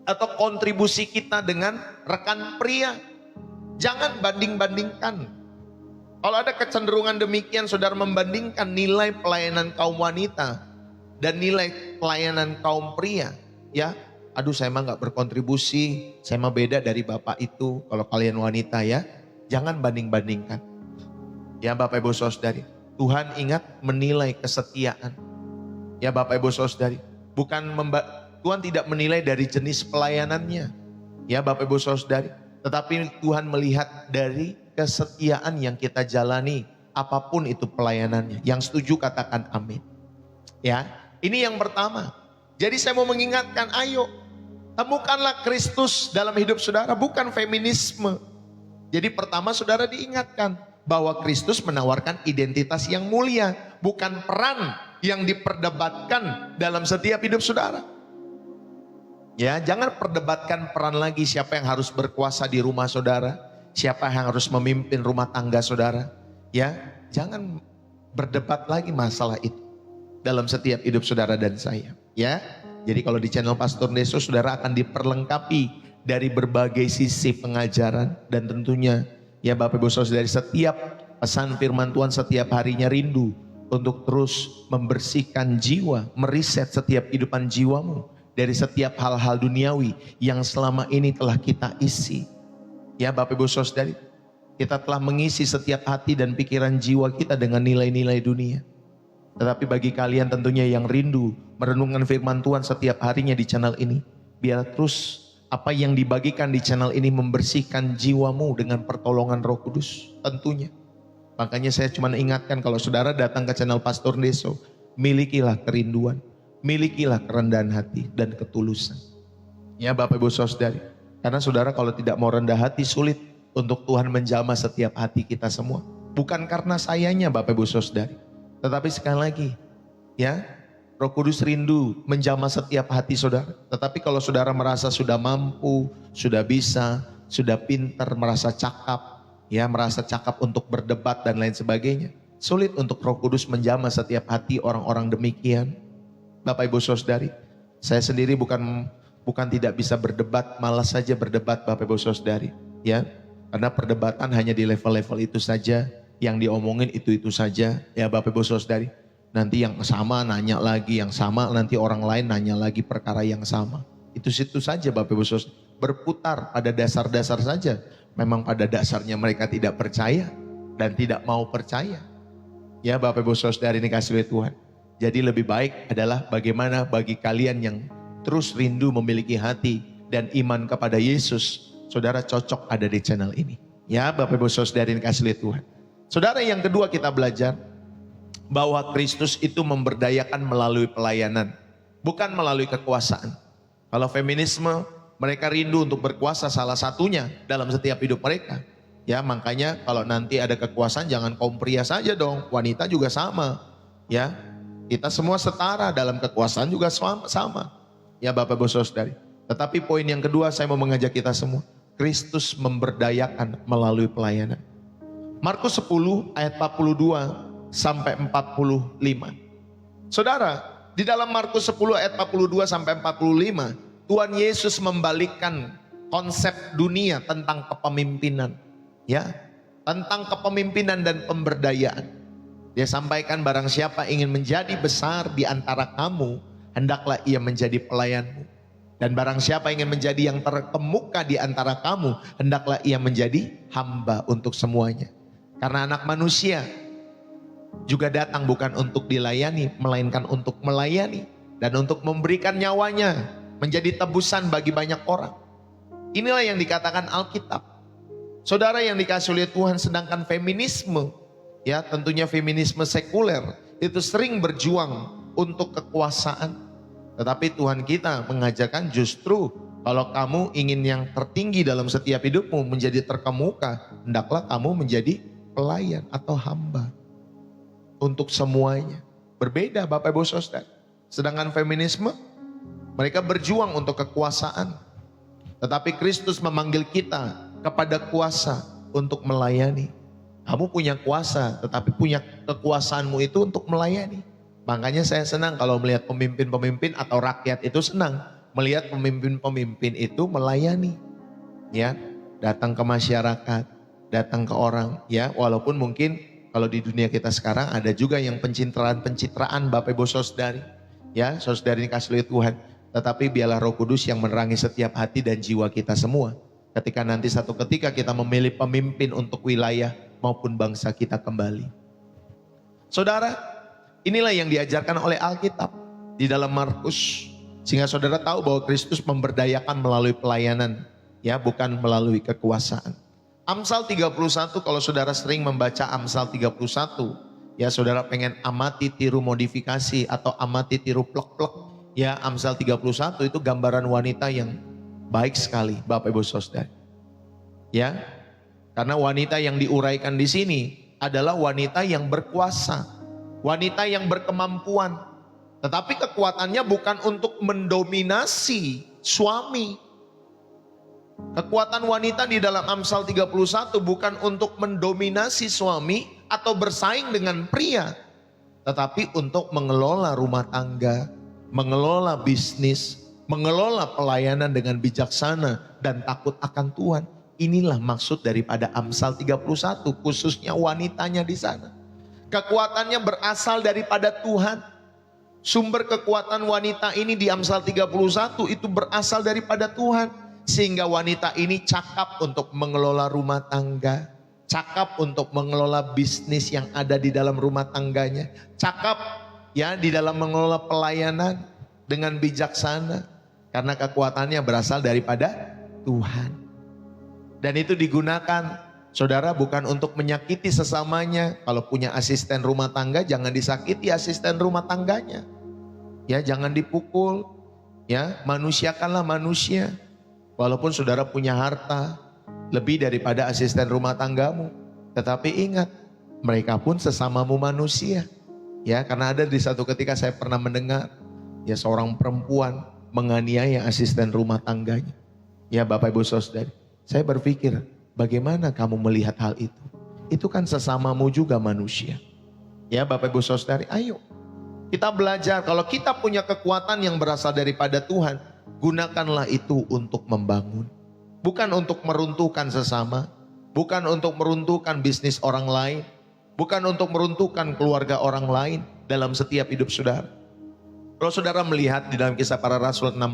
atau kontribusi kita dengan rekan pria. Jangan banding-bandingkan. Kalau ada kecenderungan demikian, saudara membandingkan nilai pelayanan kaum wanita dan nilai pelayanan kaum pria, ya, aduh saya mah gak berkontribusi, saya mah beda dari bapak itu. Kalau kalian wanita, ya, jangan banding-bandingkan. Ya Bapak Ibu Saudari, Tuhan ingat menilai kesetiaan. Ya Bapak Ibu Saudari, Tuhan tidak menilai dari jenis pelayanannya, ya Bapak Ibu Saudari, tetapi Tuhan melihat dari kesetiaan yang kita jalani, apapun itu pelayanannya. Yang setuju katakan amin. Ya, ini yang pertama. Jadi saya mau mengingatkan, ayo temukanlah Kristus dalam hidup saudara, bukan feminisme. Jadi pertama saudara diingatkan bahwa Kristus menawarkan identitas yang mulia, bukan peran yang diperdebatkan dalam setiap hidup saudara. Ya, jangan perdebatkan peran lagi, siapa yang harus berkuasa di rumah saudara, siapa yang harus memimpin rumah tangga saudara. Ya, jangan berdebat lagi masalah itu dalam setiap hidup saudara dan saya. Ya, jadi kalau di channel Pastor Deso, saudara akan diperlengkapi dari berbagai sisi pengajaran dan tentunya, ya Bapak Ibu Saudara, setiap pesan firman Tuhan setiap harinya rindu untuk terus membersihkan jiwa, meriset setiap kehidupan jiwamu dari setiap hal-hal duniawi yang selama ini telah kita isi. Ya Bapak Ibu Saudari, kita telah mengisi setiap hati dan pikiran jiwa kita dengan nilai-nilai dunia. Tetapi bagi kalian tentunya yang rindu merenungkan firman Tuhan setiap harinya di channel ini, biar terus apa yang dibagikan di channel ini membersihkan jiwamu dengan pertolongan Roh Kudus tentunya. Makanya saya cuma ingatkan, kalau saudara datang ke channel Pastor Deso, milikilah kerinduan, milikilah kerendahan hati dan ketulusan. Ya Bapak Ibu Saudari, karena saudara kalau tidak mau rendah hati, sulit untuk Tuhan menjamah setiap hati kita semua. Bukan karena sayanya Bapak Ibu Saudari, tetapi sekali lagi, ya, Roh Kudus rindu menjamah setiap hati saudara. Tetapi kalau saudara merasa sudah mampu, sudah bisa, sudah pintar, merasa cakap, ya, merasa cakap untuk berdebat dan lain sebagainya, sulit untuk Roh Kudus menjamah setiap hati orang-orang demikian. Bapak Ibu Saudari, saya sendiri bukan tidak bisa berdebat, malas saja berdebat Bapak Ibu Saudari, ya, karena perdebatan hanya di level-level itu saja, yang diomongin itu saja, ya Bapak Ibu Saudari. Nanti yang sama nanya lagi, yang sama nanti orang lain nanya lagi perkara yang sama. Itu situ saja Bapak Ibu Saudari, berputar pada dasar-dasar saja. Memang pada dasarnya mereka tidak percaya dan tidak mau percaya. Ya Bapak Ibu Saudari ini kasih oleh Tuhan. Jadi lebih baik adalah bagaimana bagi kalian yang terus rindu memiliki hati dan iman kepada Yesus, saudara cocok ada di channel ini. Ya Bapak Ibu Saudari ini kasih oleh Tuhan. Saudara, yang kedua kita belajar bahwa Kristus itu memberdayakan melalui pelayanan, bukan melalui kekuasaan. Kalau feminisme, mereka rindu untuk berkuasa salah satunya dalam setiap hidup mereka. Ya, makanya kalau nanti ada kekuasaan jangan kaum pria saja dong, wanita juga sama. Ya, kita semua setara dalam kekuasaan juga sama. Ya Bapak Ibu Saudari. Tetapi poin yang kedua saya mau mengajak kita semua, Kristus memberdayakan melalui pelayanan. Markus 10 ayat 42 sampai 45. Saudara, di dalam Markus 10 ayat 42 sampai 45, Tuhan Yesus membalikkan konsep dunia tentang kepemimpinan. Ya, tentang kepemimpinan dan pemberdayaan. Dia sampaikan, barang siapa ingin menjadi besar di antara kamu, hendaklah ia menjadi pelayanmu. Dan barang siapa ingin menjadi yang terkemuka di antara kamu, hendaklah ia menjadi hamba untuk semuanya. Karena anak manusia juga datang bukan untuk dilayani, melainkan untuk melayani. Dan untuk memberikan nyawanya menjadi tebusan bagi banyak orang. Inilah yang dikatakan Alkitab. Saudara yang dikasih oleh Tuhan, sedangkan feminisme, ya tentunya feminisme sekuler, itu sering berjuang untuk kekuasaan. Tetapi Tuhan kita mengajarkan justru kalau kamu ingin yang tertinggi dalam setiap hidupmu, menjadi terkemuka, hendaklah kamu menjadi pelayan atau hamba untuk semuanya. Berbeda Bapak Ibu Saudara. Sedangkan feminisme, mereka berjuang untuk kekuasaan. Tetapi Kristus memanggil kita kepada kuasa untuk melayani. Kamu punya kuasa, tetapi punya kekuasaanmu itu untuk melayani. Makanya saya senang kalau melihat pemimpin-pemimpin atau rakyat itu senang melihat pemimpin-pemimpin itu melayani. Ya, datang ke masyarakat, datang ke orang, ya, walaupun mungkin kalau di dunia kita sekarang ada juga yang pencitraan Bapak Ibu Saudari. Ya, saudari dikasih oleh Tuhan. Tetapi biarlah Roh Kudus yang menerangi setiap hati dan jiwa kita semua. Ketika nanti satu ketika kita memilih pemimpin untuk wilayah maupun bangsa kita kembali. Saudara, inilah yang diajarkan oleh Alkitab di dalam Markus. Sehingga saudara tahu bahwa Kristus memberdayakan melalui pelayanan, ya, bukan melalui kekuasaan. Amsal 31, kalau saudara sering membaca Amsal 31, ya saudara pengen amati tiru modifikasi atau amati tiru plek-plek. Ya, Amsal 31 itu gambaran wanita yang baik sekali Bapak Ibu Saudara. Ya, karena wanita yang diuraikan di sini adalah wanita yang berkuasa, wanita yang berkemampuan. Tetapi kekuatannya bukan untuk mendominasi suami. Kekuatan wanita di dalam Amsal 31 bukan untuk mendominasi suami atau bersaing dengan pria, tetapi untuk mengelola rumah tangga, mengelola bisnis, mengelola pelayanan dengan bijaksana dan takut akan Tuhan. Inilah maksud daripada Amsal 31, khususnya wanitanya di sana. Kekuatannya berasal daripada Tuhan. Sumber kekuatan wanita ini di Amsal 31 itu berasal daripada Tuhan. Sehingga wanita ini cakap untuk mengelola rumah tangga, cakap untuk mengelola bisnis yang ada di dalam rumah tangganya, cakap ya di dalam mengelola pelayanan dengan bijaksana. Karena kekuatannya berasal daripada Tuhan. Dan itu digunakan, saudara, bukan untuk menyakiti sesamanya. Kalau punya asisten rumah tangga, jangan disakiti asisten rumah tangganya. Ya, jangan dipukul. Ya, manusiakanlah manusia. Walaupun saudara punya harta lebih daripada asisten rumah tanggamu. Tetapi ingat, mereka pun sesamamu manusia. Ya, karena ada di satu ketika saya pernah mendengar, ya seorang perempuan menganiaya asisten rumah tangganya. Ya Bapak Ibu Saudari, saya berpikir bagaimana kamu melihat hal itu? Itu kan sesamamu juga manusia. Ya Bapak Ibu Saudari, ayo kita belajar. Kalau kita punya kekuatan yang berasal daripada Tuhan, gunakanlah itu untuk membangun. Bukan untuk meruntuhkan sesama, bukan untuk meruntuhkan bisnis orang lain, bukan untuk meruntuhkan keluarga orang lain dalam setiap hidup saudara. Kalau saudara melihat di dalam Kisah Para Rasul 16,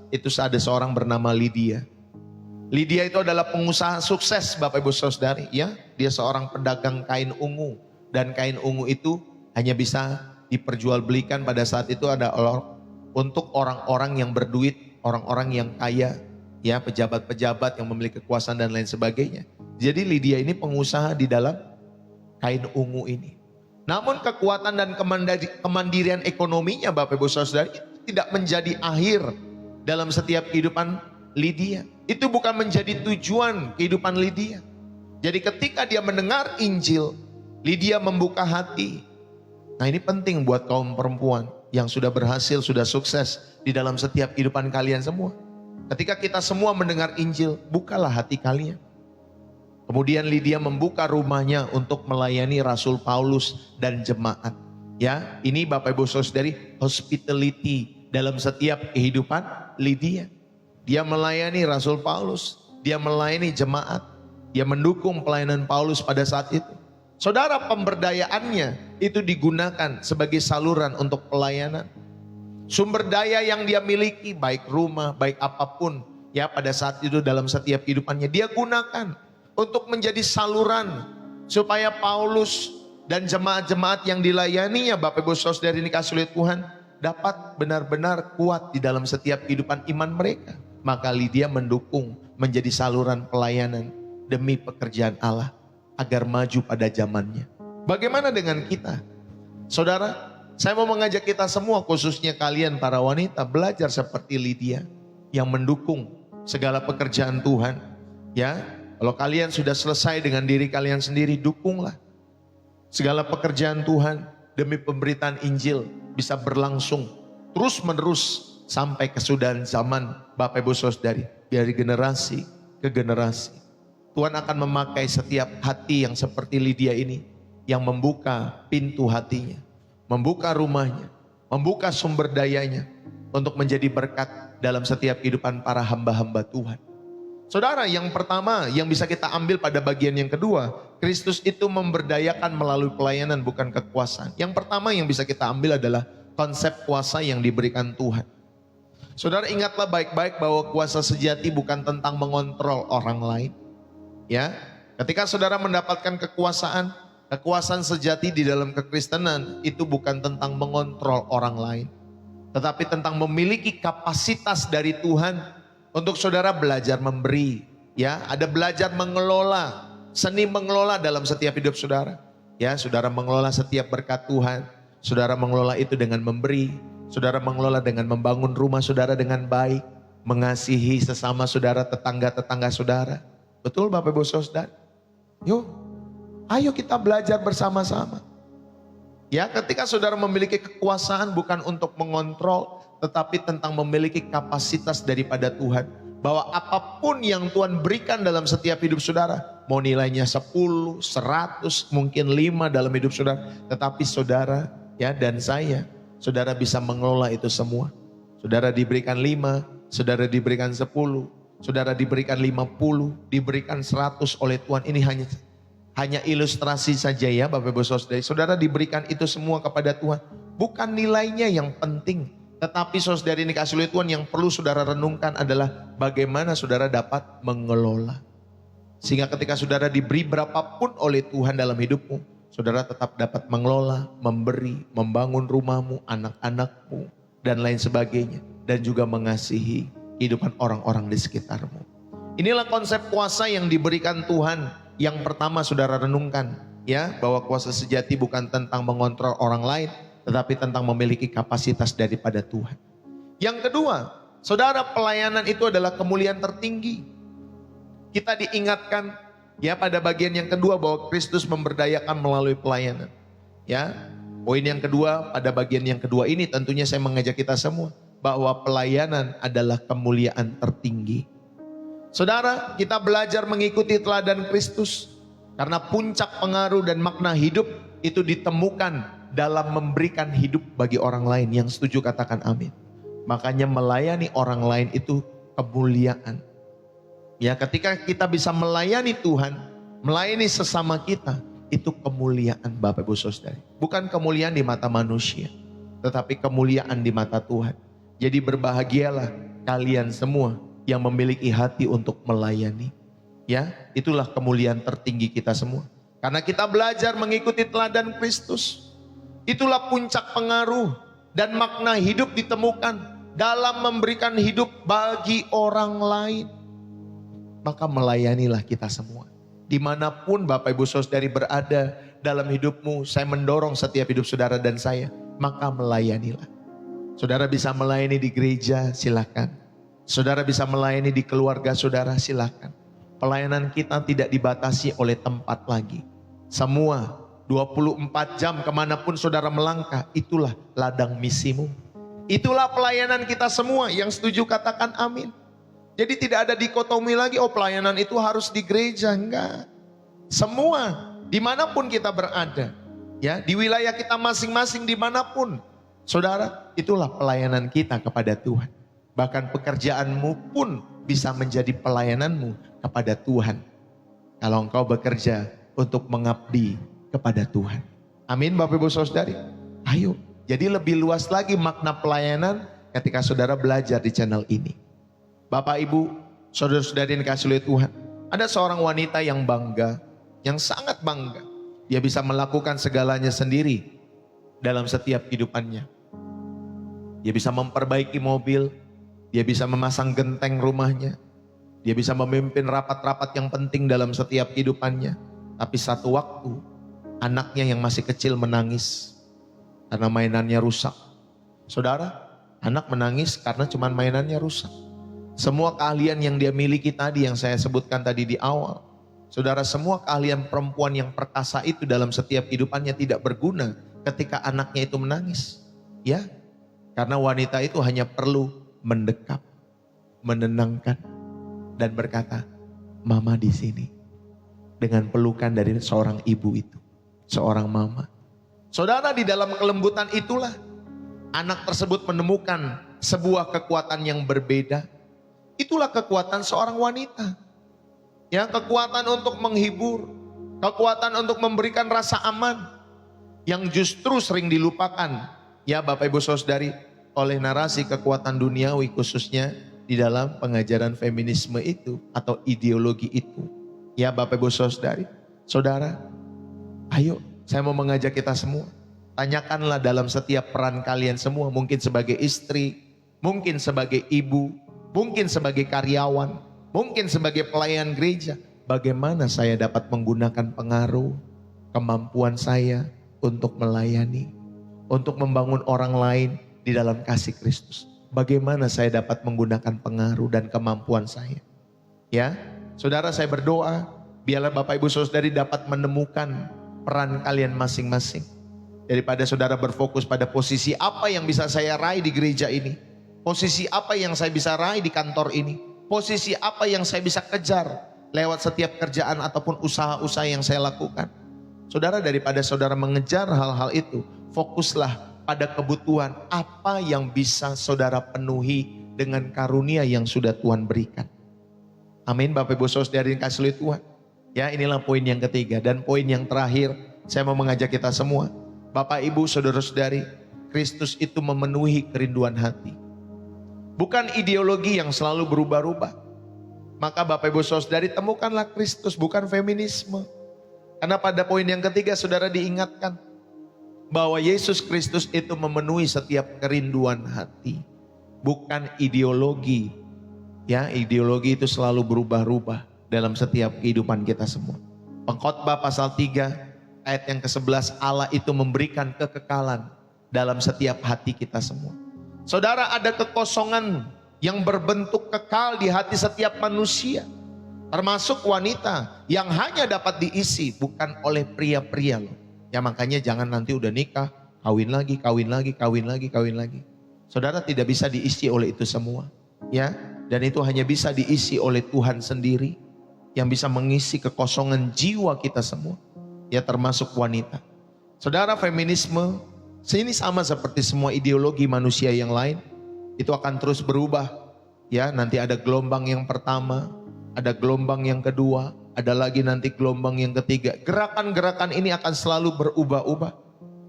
itu ada seorang bernama Lydia. Lydia itu adalah pengusaha sukses Bapak Ibu Saudari, ya. Dia seorang pedagang kain ungu, dan kain ungu itu hanya bisa diperjualbelikan pada saat itu ada untuk orang-orang yang berduit, orang-orang yang kaya, ya, pejabat-pejabat yang memiliki kekuasaan dan lain sebagainya. Jadi Lydia ini pengusaha di dalam kain ungu ini. Namun kekuatan dan kemandirian ekonominya Bapak Ibu Saudara tidak menjadi akhir dalam setiap kehidupan Lydia. Itu bukan menjadi tujuan kehidupan Lydia. Jadi ketika dia mendengar Injil, Lydia membuka hati. Nah ini penting buat kaum perempuan yang sudah berhasil, sudah sukses di dalam setiap kehidupan kalian semua. Ketika kita semua mendengar Injil, bukalah hati kalian. Kemudian Lydia membuka rumahnya untuk melayani Rasul Paulus dan jemaat. Ya, ini Bapak Ibu Saudari, hospitality dalam setiap kehidupan Lydia. Dia melayani Rasul Paulus, dia melayani jemaat, dia mendukung pelayanan Paulus pada saat itu. Saudara, pemberdayaannya itu digunakan sebagai saluran untuk pelayanan. Sumber daya yang dia miliki, baik rumah, baik apapun, ya pada saat itu dalam setiap kehidupannya, dia gunakan untuk menjadi saluran supaya Paulus dan jemaat-jemaat yang dilayaninya, Bapak Ibu Saudara ini kasih oleh Tuhan, dapat benar-benar kuat di dalam setiap kehidupan iman mereka. Maka Lydia mendukung menjadi saluran pelayanan demi pekerjaan Allah agar maju pada zamannya. Bagaimana dengan kita? Saudara, saya mau mengajak kita semua, khususnya kalian para wanita, belajar seperti Lydia yang mendukung segala pekerjaan Tuhan. Ya, kalau kalian sudah selesai dengan diri kalian sendiri, dukunglah segala pekerjaan Tuhan demi pemberitaan Injil bisa berlangsung terus menerus sampai kesudahan zaman Bapak Ibu Saudari, dari generasi ke generasi. Tuhan akan memakai setiap hati yang seperti Lydia ini, yang membuka pintu hatinya, membuka rumahnya, membuka sumber dayanya untuk menjadi berkat dalam setiap kehidupan para hamba-hamba Tuhan. Saudara, yang pertama yang bisa kita ambil pada bagian yang kedua, Kristus itu memberdayakan melalui pelayanan, bukan kekuasaan. Yang pertama yang bisa kita ambil adalah konsep kuasa yang diberikan Tuhan. Saudara, ingatlah baik-baik bahwa kuasa sejati bukan tentang mengontrol orang lain. Ya, ketika saudara mendapatkan kekuasaan, kekuasaan sejati di dalam kekristenan itu bukan tentang mengontrol orang lain, tetapi tentang memiliki kapasitas dari Tuhan untuk saudara belajar memberi. Ya, ada belajar mengelola, seni mengelola dalam setiap hidup saudara. Ya, saudara mengelola setiap berkat Tuhan, saudara mengelola itu dengan memberi, saudara mengelola dengan membangun rumah saudara dengan baik, mengasihi sesama saudara, tetangga-tetangga saudara. Betul Bapak Ibu Saudara? Yuk, ayo kita belajar bersama-sama. Ya, ketika saudara memiliki kekuasaan bukan untuk mengontrol, tetapi tentang memiliki kapasitas daripada Tuhan. Bahwa apapun yang Tuhan berikan dalam setiap hidup saudara, mau nilainya 10, 100, mungkin 5 dalam hidup saudara. Tetapi saudara ya dan saya, saudara bisa mengelola itu semua. Saudara diberikan 5, saudara diberikan 10, saudara diberikan 50, diberikan 100 oleh Tuhan. Ini hanya ilustrasi saja ya Bapak Ibu Saudara. Saudara diberikan itu semua kepada Tuhan. Bukan nilainya yang penting. Tetapi saudara ini kasih oleh Tuhan, yang perlu saudara renungkan adalah bagaimana saudara dapat mengelola. Sehingga ketika saudara diberi berapapun oleh Tuhan dalam hidupmu, saudara tetap dapat mengelola, memberi, membangun rumahmu, anak-anakmu, dan lain sebagainya. Dan juga mengasihi kehidupan orang-orang di sekitarmu. Inilah konsep kuasa yang diberikan Tuhan. Yang pertama saudara renungkan, ya, bahwa kuasa sejati bukan tentang mengontrol orang lain, tetapi tentang memiliki kapasitas daripada Tuhan. Yang kedua, saudara, pelayanan itu adalah kemuliaan tertinggi. Kita diingatkan ya pada bagian yang kedua bahwa Kristus memberdayakan melalui pelayanan. Ya, poin yang kedua pada bagian yang kedua ini tentunya saya mengajak kita semua bahwa pelayanan adalah kemuliaan tertinggi. Saudara, kita belajar mengikuti teladan Kristus karena puncak pengaruh dan makna hidup itu ditemukan dalam memberikan hidup bagi orang lain. Yang setuju katakan amin. Makanya melayani orang lain itu kemuliaan. Ya, ketika kita bisa melayani Tuhan, melayani sesama kita, itu kemuliaan Bapak Ibu Saudara. Bukan kemuliaan di mata manusia, tetapi kemuliaan di mata Tuhan. Jadi berbahagialah kalian semua yang memiliki hati untuk melayani. Ya, itulah kemuliaan tertinggi kita semua. Karena kita belajar mengikuti teladan Kristus. Itulah puncak pengaruh dan makna hidup ditemukan dalam memberikan hidup bagi orang lain. Maka melayanilah kita semua. Dimanapun Bapak Ibu Saudari berada dalam hidupmu, saya mendorong setiap hidup saudara dan saya, maka melayanilah. Saudara bisa melayani di gereja, silakan. Saudara bisa melayani di keluarga saudara, silakan. Pelayanan kita tidak dibatasi oleh tempat lagi. Semua 24 jam kemanapun saudara melangkah, itulah ladang misimu. Itulah pelayanan kita semua. Yang setuju katakan amin. Jadi tidak ada dikotomi lagi, oh pelayanan itu harus di gereja. Enggak. Semua, dimanapun kita berada. Ya, di wilayah kita masing-masing dimanapun. Saudara, itulah pelayanan kita kepada Tuhan. Bahkan pekerjaanmu pun bisa menjadi pelayananmu kepada Tuhan. Kalau engkau bekerja untuk mengabdi kepada Tuhan. Amin Bapak Ibu Saudari. Ayo, jadi lebih luas lagi makna pelayanan ketika saudara belajar di channel ini. Bapak Ibu, saudara-saudari yang dikasihi oleh Tuhan. Ada seorang wanita yang bangga, yang sangat bangga. Dia bisa melakukan segalanya sendiri dalam setiap kehidupannya. Dia bisa memperbaiki mobil, dia bisa memasang genteng rumahnya, dia bisa memimpin rapat-rapat yang penting dalam setiap kehidupannya. Tapi satu waktu, anaknya yang masih kecil menangis karena mainannya rusak. Saudara, anak menangis karena cuma mainannya rusak. Semua keahlian yang dia miliki tadi yang saya sebutkan tadi di awal. Saudara, semua keahlian perempuan yang perkasa itu dalam setiap kehidupannya tidak berguna ketika anaknya itu menangis. Ya, karena wanita itu hanya perlu mendekap, menenangkan, dan berkata, Mama di sini. Dengan pelukan dari seorang ibu itu, seorang mama. Saudara, di dalam kelembutan itulah anak tersebut menemukan sebuah kekuatan yang berbeda. Itulah kekuatan seorang wanita. Ya, kekuatan untuk menghibur, kekuatan untuk memberikan rasa aman yang justru sering dilupakan. Ya Bapak Ibu Saudari, oleh narasi kekuatan duniawi khususnya di dalam pengajaran feminisme itu atau ideologi itu. Ya Bapak Ibu Saudari, saudara, ayo saya mau mengajak kita semua. Tanyakanlah dalam setiap peran kalian semua, mungkin sebagai istri, mungkin sebagai ibu, mungkin sebagai karyawan, mungkin sebagai pelayan gereja. Bagaimana saya dapat menggunakan pengaruh, kemampuan saya untuk melayani, untuk membangun orang lain di dalam kasih Kristus. Bagaimana saya dapat menggunakan pengaruh dan kemampuan saya. Ya, saudara, saya berdoa biarlah Bapak Ibu Saudari dapat menemukan peran kalian masing-masing. Daripada saudara berfokus pada posisi apa yang bisa saya raih di gereja ini, posisi apa yang saya bisa raih di kantor ini, posisi apa yang saya bisa kejar lewat setiap kerjaan ataupun usaha-usaha yang saya lakukan. Saudara, daripada saudara mengejar hal-hal itu, fokuslah pada kebutuhan apa yang bisa saudara penuhi dengan karunia yang sudah Tuhan berikan. Amin Bapak Ibu Saudari yang kasih oleh Tuhan. Ya, inilah poin yang ketiga. Dan poin yang terakhir, saya mau mengajak kita semua. Bapak Ibu Saudara-saudari, Kristus itu memenuhi kerinduan hati. Bukan ideologi yang selalu berubah-ubah. Maka Bapak Ibu Saudari, temukanlah Kristus, bukan feminisme. Karena pada poin yang ketiga saudara diingatkan bahwa Yesus Kristus itu memenuhi setiap kerinduan hati. Bukan ideologi. Ya, ideologi itu selalu berubah-ubah dalam setiap kehidupan kita semua. Pengkhotbah pasal 3 ayat yang ke-11, Allah itu memberikan kekekalan dalam setiap hati kita semua. Saudara, ada kekosongan yang berbentuk kekal di hati setiap manusia. Termasuk wanita yang hanya dapat diisi bukan oleh pria-pria loh. Ya makanya jangan nanti udah nikah, kawin lagi, kawin lagi, kawin lagi, kawin lagi. Saudara, tidak bisa diisi oleh itu semua. Ya, dan itu hanya bisa diisi oleh Tuhan sendiri yang bisa mengisi kekosongan jiwa kita semua. Ya, termasuk wanita. Saudara, feminisme ini sama seperti semua ideologi manusia yang lain. Itu akan terus berubah. Ya, nanti ada gelombang yang pertama, ada gelombang yang kedua, ada lagi nanti gelombang yang ketiga. Gerakan-gerakan ini akan selalu berubah-ubah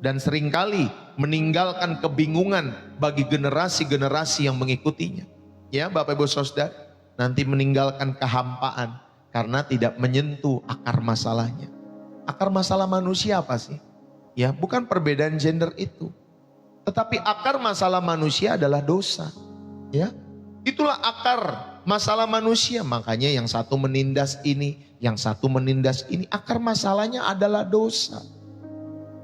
dan seringkali meninggalkan kebingungan bagi generasi-generasi yang mengikutinya. Ya, Bapak Ibu Saudara, nanti meninggalkan kehampaan karena tidak menyentuh akar masalahnya. Akar masalah manusia apa sih? Ya, bukan perbedaan gender itu. Tetapi akar masalah manusia adalah dosa. Ya, itulah akar masalah manusia. Makanya yang satu menindas ini, yang satu menindas ini. Akar masalahnya adalah dosa.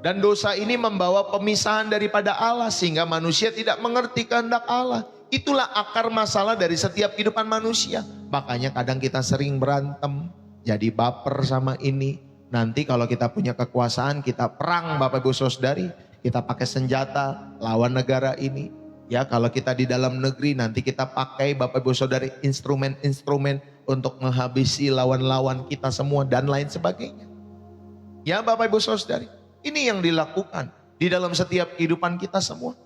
Dan dosa ini membawa pemisahan daripada Allah sehingga manusia tidak mengerti kehendak Allah. Itulah akar masalah dari setiap kehidupan manusia. Makanya kadang kita sering berantem, jadi baper sama ini. Nanti kalau kita punya kekuasaan, kita perang Bapak Ibu Saudari. Kita pakai senjata lawan negara ini. Ya, kalau kita di dalam negeri nanti kita pakai Bapak Ibu Saudari instrumen-instrumen untuk menghabisi lawan-lawan kita semua dan lain sebagainya. Ya Bapak Ibu Saudari, ini yang dilakukan di dalam setiap kehidupan kita semua.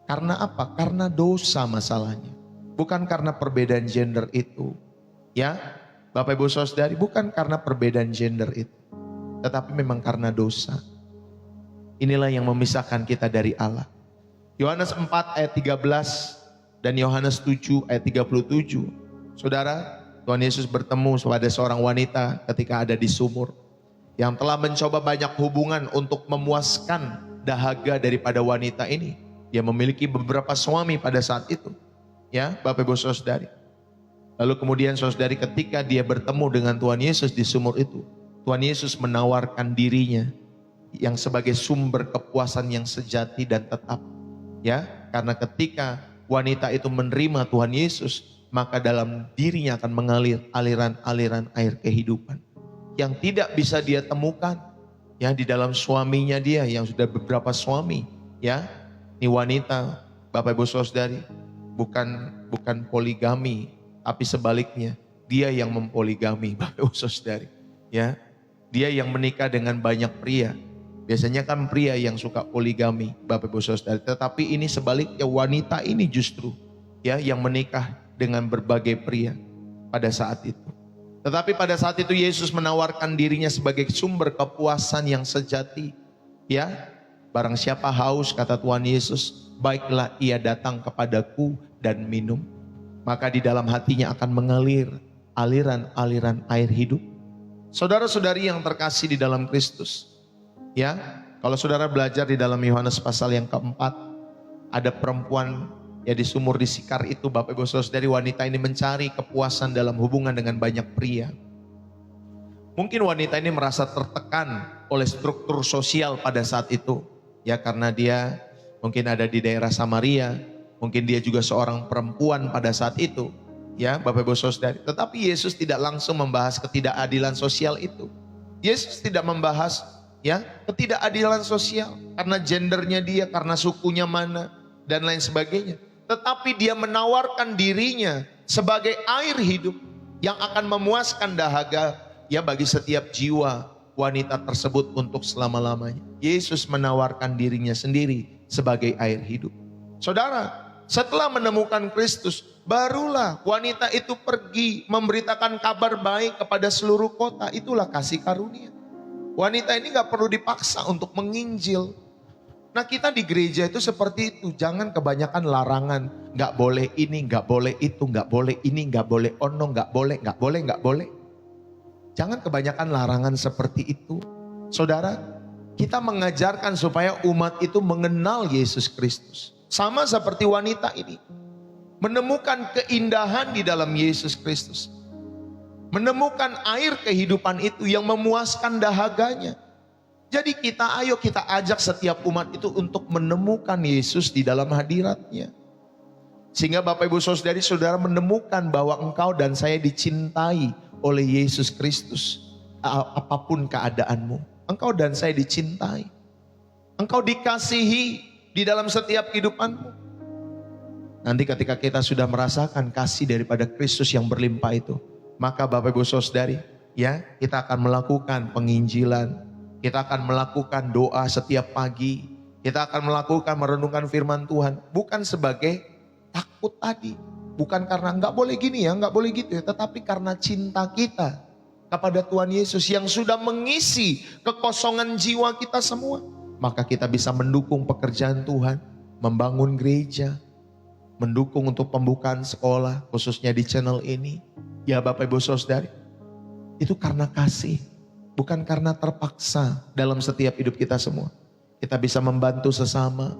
Karena apa? Karena dosa masalahnya. Bukan karena perbedaan gender itu. Ya, Bapak Ibu Saudari, bukan karena perbedaan gender itu. Tetapi memang karena dosa. Inilah yang memisahkan kita dari Allah. Yohanes 4 ayat 13 dan Yohanes 7 ayat 37. Saudara, Tuhan Yesus bertemu pada seorang wanita ketika ada di sumur. Yang telah mencoba banyak hubungan untuk memuaskan dahaga daripada wanita ini. Dia memiliki beberapa suami pada saat itu. Ya, Bapak Ibu Saudari. Lalu kemudian saudari ketika dia bertemu dengan Tuhan Yesus di sumur itu. Tuhan Yesus menawarkan dirinya yang sebagai sumber kepuasan yang sejati dan tetap. Ya, karena ketika wanita itu menerima Tuhan Yesus, maka dalam dirinya akan mengalir aliran-aliran air kehidupan yang tidak bisa dia temukan ya di dalam suaminya dia yang sudah beberapa suami. Ya, ini wanita Bapak Ibu Saudari bukan poligami, tapi sebaliknya dia yang mempoligami Bapak Ibu Saudari. Ya, dia yang menikah dengan banyak pria. Biasanya kan pria yang suka poligami Bapak Ibu Saudari. Tetapi ini sebaliknya, wanita ini justru ya yang menikah dengan berbagai pria pada saat itu. Tetapi pada saat itu Yesus menawarkan dirinya sebagai sumber kepuasan yang sejati. Ya, barang siapa haus kata Tuhan Yesus, baiklah ia datang kepadaku dan minum. Maka di dalam hatinya akan mengalir aliran-aliran air hidup. Saudara-saudari yang terkasih di dalam Kristus. Ya, kalau saudara belajar di dalam Yohanes pasal yang keempat, ada perempuan ya di sumur di Sikar itu, Bapak Ibu Saudari, wanita ini mencari kepuasan dalam hubungan dengan banyak pria. Mungkin wanita ini merasa tertekan oleh struktur sosial pada saat itu. Ya, karena dia mungkin ada di daerah Samaria, mungkin dia juga seorang perempuan pada saat itu. Ya, Bapak Ibu Saudari. Tetapi Yesus tidak langsung membahas ketidakadilan sosial itu. Yesus tidak membahas ya ketidakadilan sosial karena gendernya dia, karena sukunya mana dan lain sebagainya. Tetapi dia menawarkan dirinya sebagai air hidup yang akan memuaskan dahaga ya bagi setiap jiwa wanita tersebut untuk selama-lamanya. Yesus menawarkan dirinya sendiri sebagai air hidup. Saudara, setelah menemukan Kristus, barulah wanita itu pergi memberitakan kabar baik kepada seluruh kota. Itulah kasih karunia. Wanita ini gak perlu dipaksa untuk menginjil. Nah, kita di gereja itu seperti itu. Jangan kebanyakan larangan. Gak boleh ini, gak boleh itu, gak boleh ini, gak boleh ono, gak boleh, gak boleh, gak boleh. Jangan kebanyakan larangan seperti itu. Saudara, kita mengajarkan supaya umat itu mengenal Yesus Kristus. Sama seperti wanita ini. Menemukan keindahan di dalam Yesus Kristus. Menemukan air kehidupan itu yang memuaskan dahaganya. Jadi ayo kita ajak setiap umat itu untuk menemukan Yesus di dalam hadiratnya. Sehingga Bapak Ibu Saudari, saudara menemukan bahwa engkau dan saya dicintai oleh Yesus Kristus. Apapun keadaanmu, engkau dan saya dicintai. Engkau dikasihi di dalam setiap kehidupanmu. Nanti ketika kita sudah merasakan kasih daripada Kristus yang berlimpah itu, maka Bapak Ibu Saudari, ya, kita akan melakukan penginjilan. Kita akan melakukan doa setiap pagi. Kita akan melakukan merenungkan firman Tuhan. Bukan sebagai takut tadi. Bukan karena nggak boleh gini ya, nggak boleh gitu ya. Tetapi karena cinta kita kepada Tuhan Yesus yang sudah mengisi kekosongan jiwa kita semua. Maka kita bisa mendukung pekerjaan Tuhan. Membangun gereja. Mendukung untuk pembukaan sekolah. Khususnya di channel ini. Ya Bapak Ibu Saudari. Itu karena kasih. Bukan karena terpaksa dalam setiap hidup kita semua. Kita bisa membantu sesama.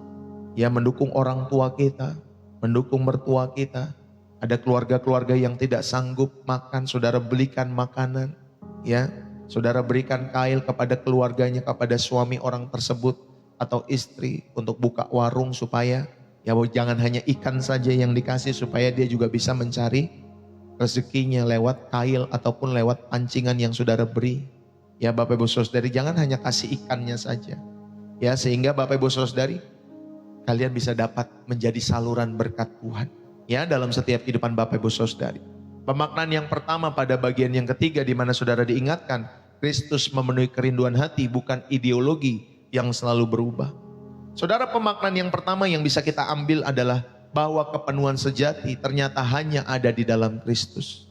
Ya, mendukung orang tua kita. Mendukung mertua kita. Ada keluarga-keluarga yang tidak sanggup makan. Saudara belikan makanan. Ya, Saudara berikan kail kepada keluarganya, kepada suami orang tersebut atau istri untuk buka warung supaya ya jangan hanya ikan saja yang dikasih, supaya dia juga bisa mencari rezekinya lewat kail ataupun lewat pancingan yang saudara beri. Ya Bapak Ibu Saudari, jangan hanya kasih ikannya saja. Ya, sehingga Bapak Ibu Saudari, kalian bisa dapat menjadi saluran berkat Tuhan. Ya, dalam setiap kehidupan Bapak Ibu Saudari. Pemaknaan yang pertama pada bagian yang ketiga, di mana saudara diingatkan, Kristus memenuhi kerinduan hati, bukan ideologi yang selalu berubah. Saudara, pemaknaan yang pertama yang bisa kita ambil adalah bahwa kepenuhan sejati ternyata hanya ada di dalam Kristus.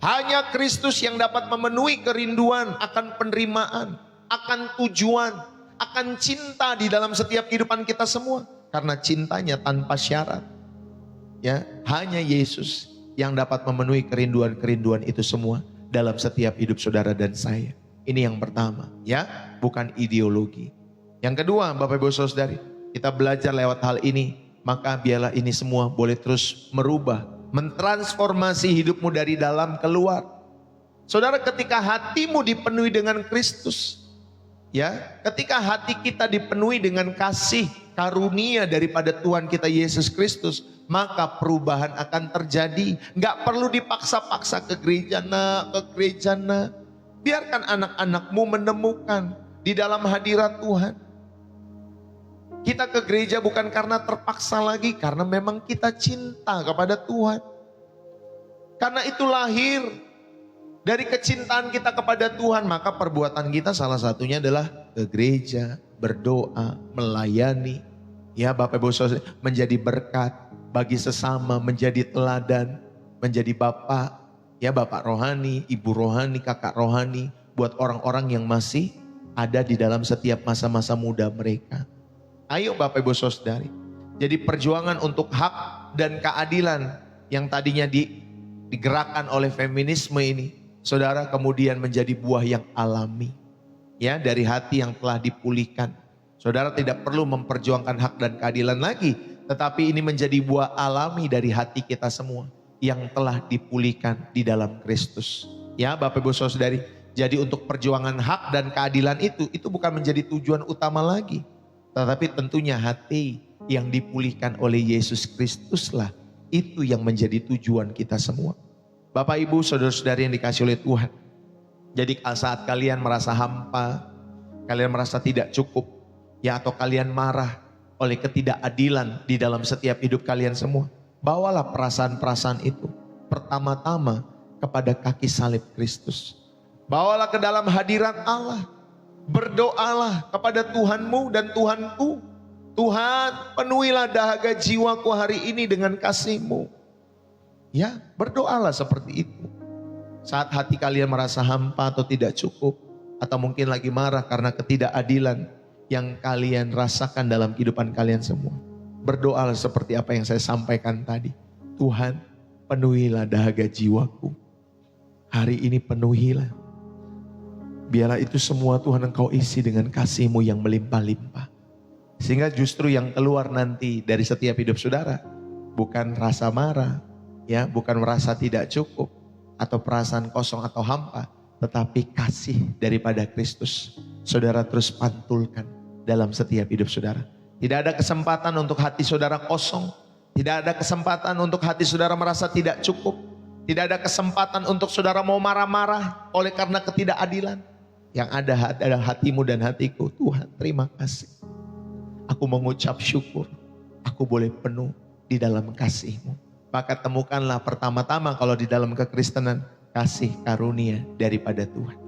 Hanya Kristus yang dapat memenuhi kerinduan akan penerimaan, akan tujuan, akan cinta di dalam setiap kehidupan kita semua. Karena cintanya tanpa syarat. Ya, hanya Yesus yang dapat memenuhi kerinduan-kerinduan itu semua dalam setiap hidup saudara dan saya. Ini yang pertama, ya, bukan ideologi. Yang kedua, Bapak Ibu Saudari, kita belajar lewat hal ini, maka biarlah ini semua boleh terus merubah, mentransformasi hidupmu dari dalam keluar. Saudara, ketika hatimu dipenuhi dengan Kristus, ya, ketika hati kita dipenuhi dengan kasih karunia daripada Tuhan kita Yesus Kristus, maka perubahan akan terjadi. Gak perlu dipaksa-paksa ke gereja nak, ke gereja nak. Biarkan anak-anakmu menemukan di dalam hadirat Tuhan. Kita ke gereja bukan karena terpaksa lagi, karena memang kita cinta kepada Tuhan. Karena itu lahir dari kecintaan kita kepada Tuhan, maka perbuatan kita salah satunya adalah ke gereja, berdoa, melayani. Ya Bapak Ibu Saudara, menjadi berkat bagi sesama, menjadi teladan, menjadi bapak. Ya bapak rohani, ibu rohani, kakak rohani buat orang-orang yang masih ada di dalam setiap masa-masa muda mereka. Ayo Bapak Ibu Saudari. Jadi perjuangan untuk hak dan keadilan yang tadinya digerakkan oleh feminisme ini, saudara, kemudian menjadi buah yang alami. Ya, dari hati yang telah dipulihkan. Saudara tidak perlu memperjuangkan hak dan keadilan lagi, tetapi ini menjadi buah alami dari hati kita semua yang telah dipulihkan di dalam Kristus. Ya Bapak Ibu Saudari, jadi untuk perjuangan hak dan keadilan itu bukan menjadi tujuan utama lagi. Tetapi tentunya hati yang dipulihkan oleh Yesus Kristuslah itu yang menjadi tujuan kita semua. Bapak Ibu Saudara-saudari yang dikasih oleh Tuhan. Jadi saat kalian merasa hampa, kalian merasa tidak cukup, ya, atau kalian marah oleh ketidakadilan di dalam setiap hidup kalian semua, bawalah perasaan-perasaan itu pertama-tama kepada kaki salib Kristus. Bawalah ke dalam hadirat Allah. Berdoalah kepada Tuhanmu dan Tuhanku. Tuhan, penuhilah dahaga jiwaku hari ini dengan kasih-Mu. Ya, berdoalah seperti itu. Saat hati kalian merasa hampa atau tidak cukup, atau mungkin lagi marah karena ketidakadilan yang kalian rasakan dalam kehidupan kalian semua, berdoalah seperti apa yang saya sampaikan tadi. Tuhan, penuhilah dahaga jiwaku. Hari ini penuhilah. Biarlah itu semua Tuhan Engkau isi dengan kasih-Mu yang melimpah-limpah. Sehingga justru yang keluar nanti dari setiap hidup saudara, bukan rasa marah, ya, bukan merasa tidak cukup, atau perasaan kosong atau hampa, tetapi kasih daripada Kristus. Saudara terus pantulkan dalam setiap hidup saudara. Tidak ada kesempatan untuk hati saudara kosong. Tidak ada kesempatan untuk hati saudara merasa tidak cukup. Tidak ada kesempatan untuk saudara mau marah-marah oleh karena ketidakadilan. Yang ada adalah hatimu dan hatiku. Tuhan, terima kasih. Aku mengucap syukur. Aku boleh penuh di dalam kasih-Mu. Maka temukanlah pertama-tama kalau di dalam kekristenan, kasih karunia daripada Tuhan.